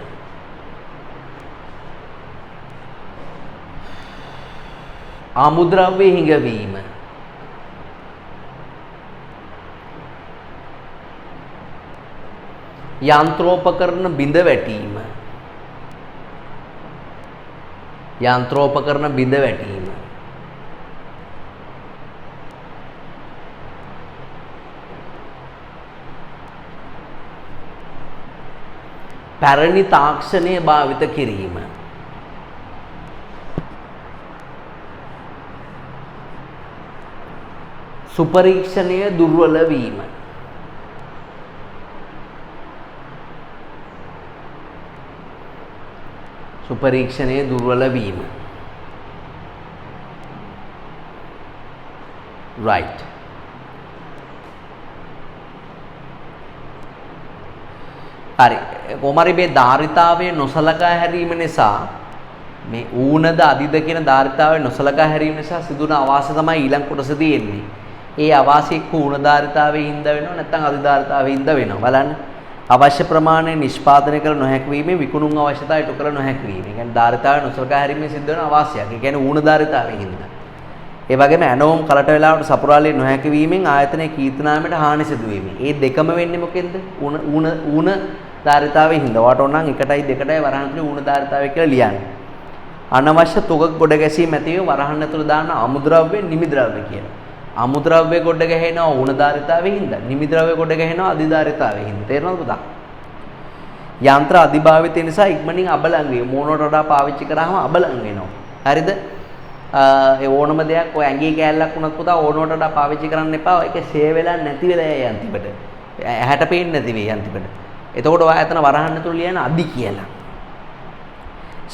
ආමුද්‍රව්‍ය හිඟවීම. යන්ත්‍රෝපකරණ බිඳ වැටීම. යන්ත්‍රෝපකරණ බිඳ වැටීම. පැරණි තාක්ෂණය භාවිත කිරීම. සුපරීක්ෂණය දුර්වල වීම. සුපරීක්ෂණය දුර්වල වීම. right. හරි කොහොමරි මේ ධාරිතාවයේ නොසලකා හැරීම නිසා මේ ඌනද අදිද කියන ධාරිතාවයේ නොසලකා හැරීම නිසා සිදුවන අවාසිය තමයි ඊළඟ කොටසදී එන්නේ. ඒ අවාසිය එක්ක ඌන ධාරිතාවයේ හින්දා වෙනව නැත්නම් අදි ධාරිතාවයේ හින්දා වෙනව. බලන්න. අවශ්‍ය ප්‍රමාණය නිෂ්පාදනය කළ නොහැකි වීමේ විකුණුම් අවශ්‍යතාවය ඉටු කළ නොහැකි වීම. ඒ කියන්නේ ධාරිතාවයේ නොසලකා හැරීමෙන් සිද්ධ වෙන අවාසියක්. ඒ කියන්නේ ඌන ධාරිතාවයේ හින්දා. ඒ වගේම ඇනෝම් කලට වෙලාවට සපුරාලිය නොහැකි වීමෙන් ආයතනයේ කීර්තනාමයට හානි සිදු වීම. ඒ දෙකම වෙන්නේ මොකෙන්ද? ඌන ධාරිතාවයේ හින්දා. වට ඕනනම් 1යි 2යි වරහන් ඇතුලේ ඌන ධාරිතාවය කියලා ලියන්න. අනවශ්‍ය තුගක් ගොඩ ගැසීම ඇති වේ වරහන් ඇතුලේ දාන අමුද්‍රව්‍ය නිමිද්‍රව්‍ය කියලා. අමුද්‍රව්‍ය ගොඩ ගැහෙනවා ඌන ධාරිතාවයේ හින්දා. නිමිද්‍රව්‍ය ගොඩ ගැහෙනවා අධිධාරිතාවයේ හින්දා. තේරෙනවද පුතා? යන්ත්‍ර අධිභාවිතය නිසා ඉක්මනින් අබලන් වේ. මෝනෝට වඩා පාවිච්චි කරාම අබලන් වෙනවා. හරිද? ඒ ඕනම දෙයක් ඔය ඇඟේ කෑල්ලක් වුණත් පුතා ඕනෝට වඩා පාවිච්චි කරන්න එපා. ඒක ෂේ වෙලා නැති වෙලා යයි අන්තිමට. ඇහැට පේන්නේ නැති වෙයි අන්තිමට. එතකොට ඔය ආයතන වරහන් ඇතුළේ ලියන අදි කියලා.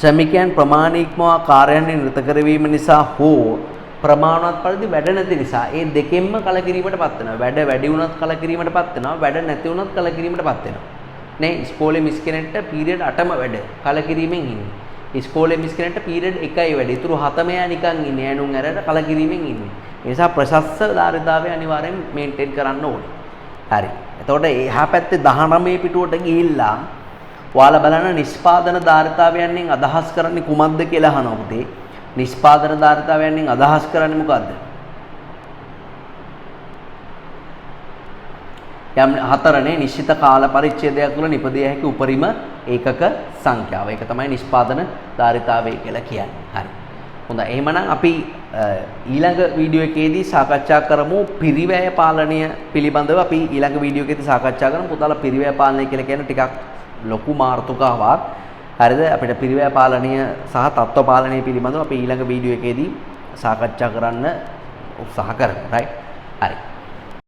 ශ්‍රමිකයන් ප්‍රමාණ ඉක්මවා කාර්යයන් නිරත කරවීම නිසා හෝ ප්‍රමාණවත් පරිදි වැඩ නැති නිසා ඒ දෙකෙන්ම කලකිරීමටපත් වෙනවා. වැඩ වැඩි වුණත් කලකිරීමටපත් වෙනවා. වැඩ නැති වුණත් කලකිරීමටපත් වෙනවා. නේ ඉස්කෝලේ මිස් කෙනෙක්ට පීරියඩ් 8ම වැඩ කලකිරීමෙන් ඉන්නේ. ඉස්කෝලේ මිස් කෙනෙක්ට පීරියඩ් 1යි වැඩ. ඊටු 7ම යා නිකන් ඉන්නේ. ඈනුන් ඇරලා කලකිරීමෙන් ඉන්නේ. ඒ නිසා ප්‍රශස්ත ධාරිතාවය අනිවාර්යෙන් මේන්ටේන් කරන්න ඕනේ. හරි. එතකොට එහා පැත්තේ 19 පිටුවට ගිහිල්ලා ඔයාලා බලන්න නිෂ්පාදන ධාරිතාවයන්ෙන් අදහස් කරන්නේ කුමක්ද කියලා අහනවා පුතේ. නිෂ්පාදන ධාරිතාවයන්ෙන් අදහස් කරන්නේ මොකද්ද? යම් හතරනේ නිශ්චිත කාල පරිච්ඡේදයක් තුළ නිපදිය හැකි උපරිම ඒකක සංඛ්‍යාව. ඒක තමයි නිෂ්පාදන ධාරිතාවය කියලා කියන්නේ. හරි. හොඳයි. එහෙමනම් අපි ඊළඟ වීඩියෝ එකේදී සාකච්ඡා කරමු පිරිවැය පාලනය පිළිබඳව. අපි ඊළඟ වීඩියෝ එකේදී සාකච්ඡා කරමු පුතාලා පිරිවැය පාලනය කියලා කියන්නේ ටිකක් ලොකු මාතෘකාවක්. හරිද? අපිට පිරිවැය පාලනය සහ තත්ත්ව පාලනය පිළිබඳව අපි ඊළඟ වීඩියෝ එකේදී සාකච්ඡා කරන්න උත්සාහ කරමු. right? හරි.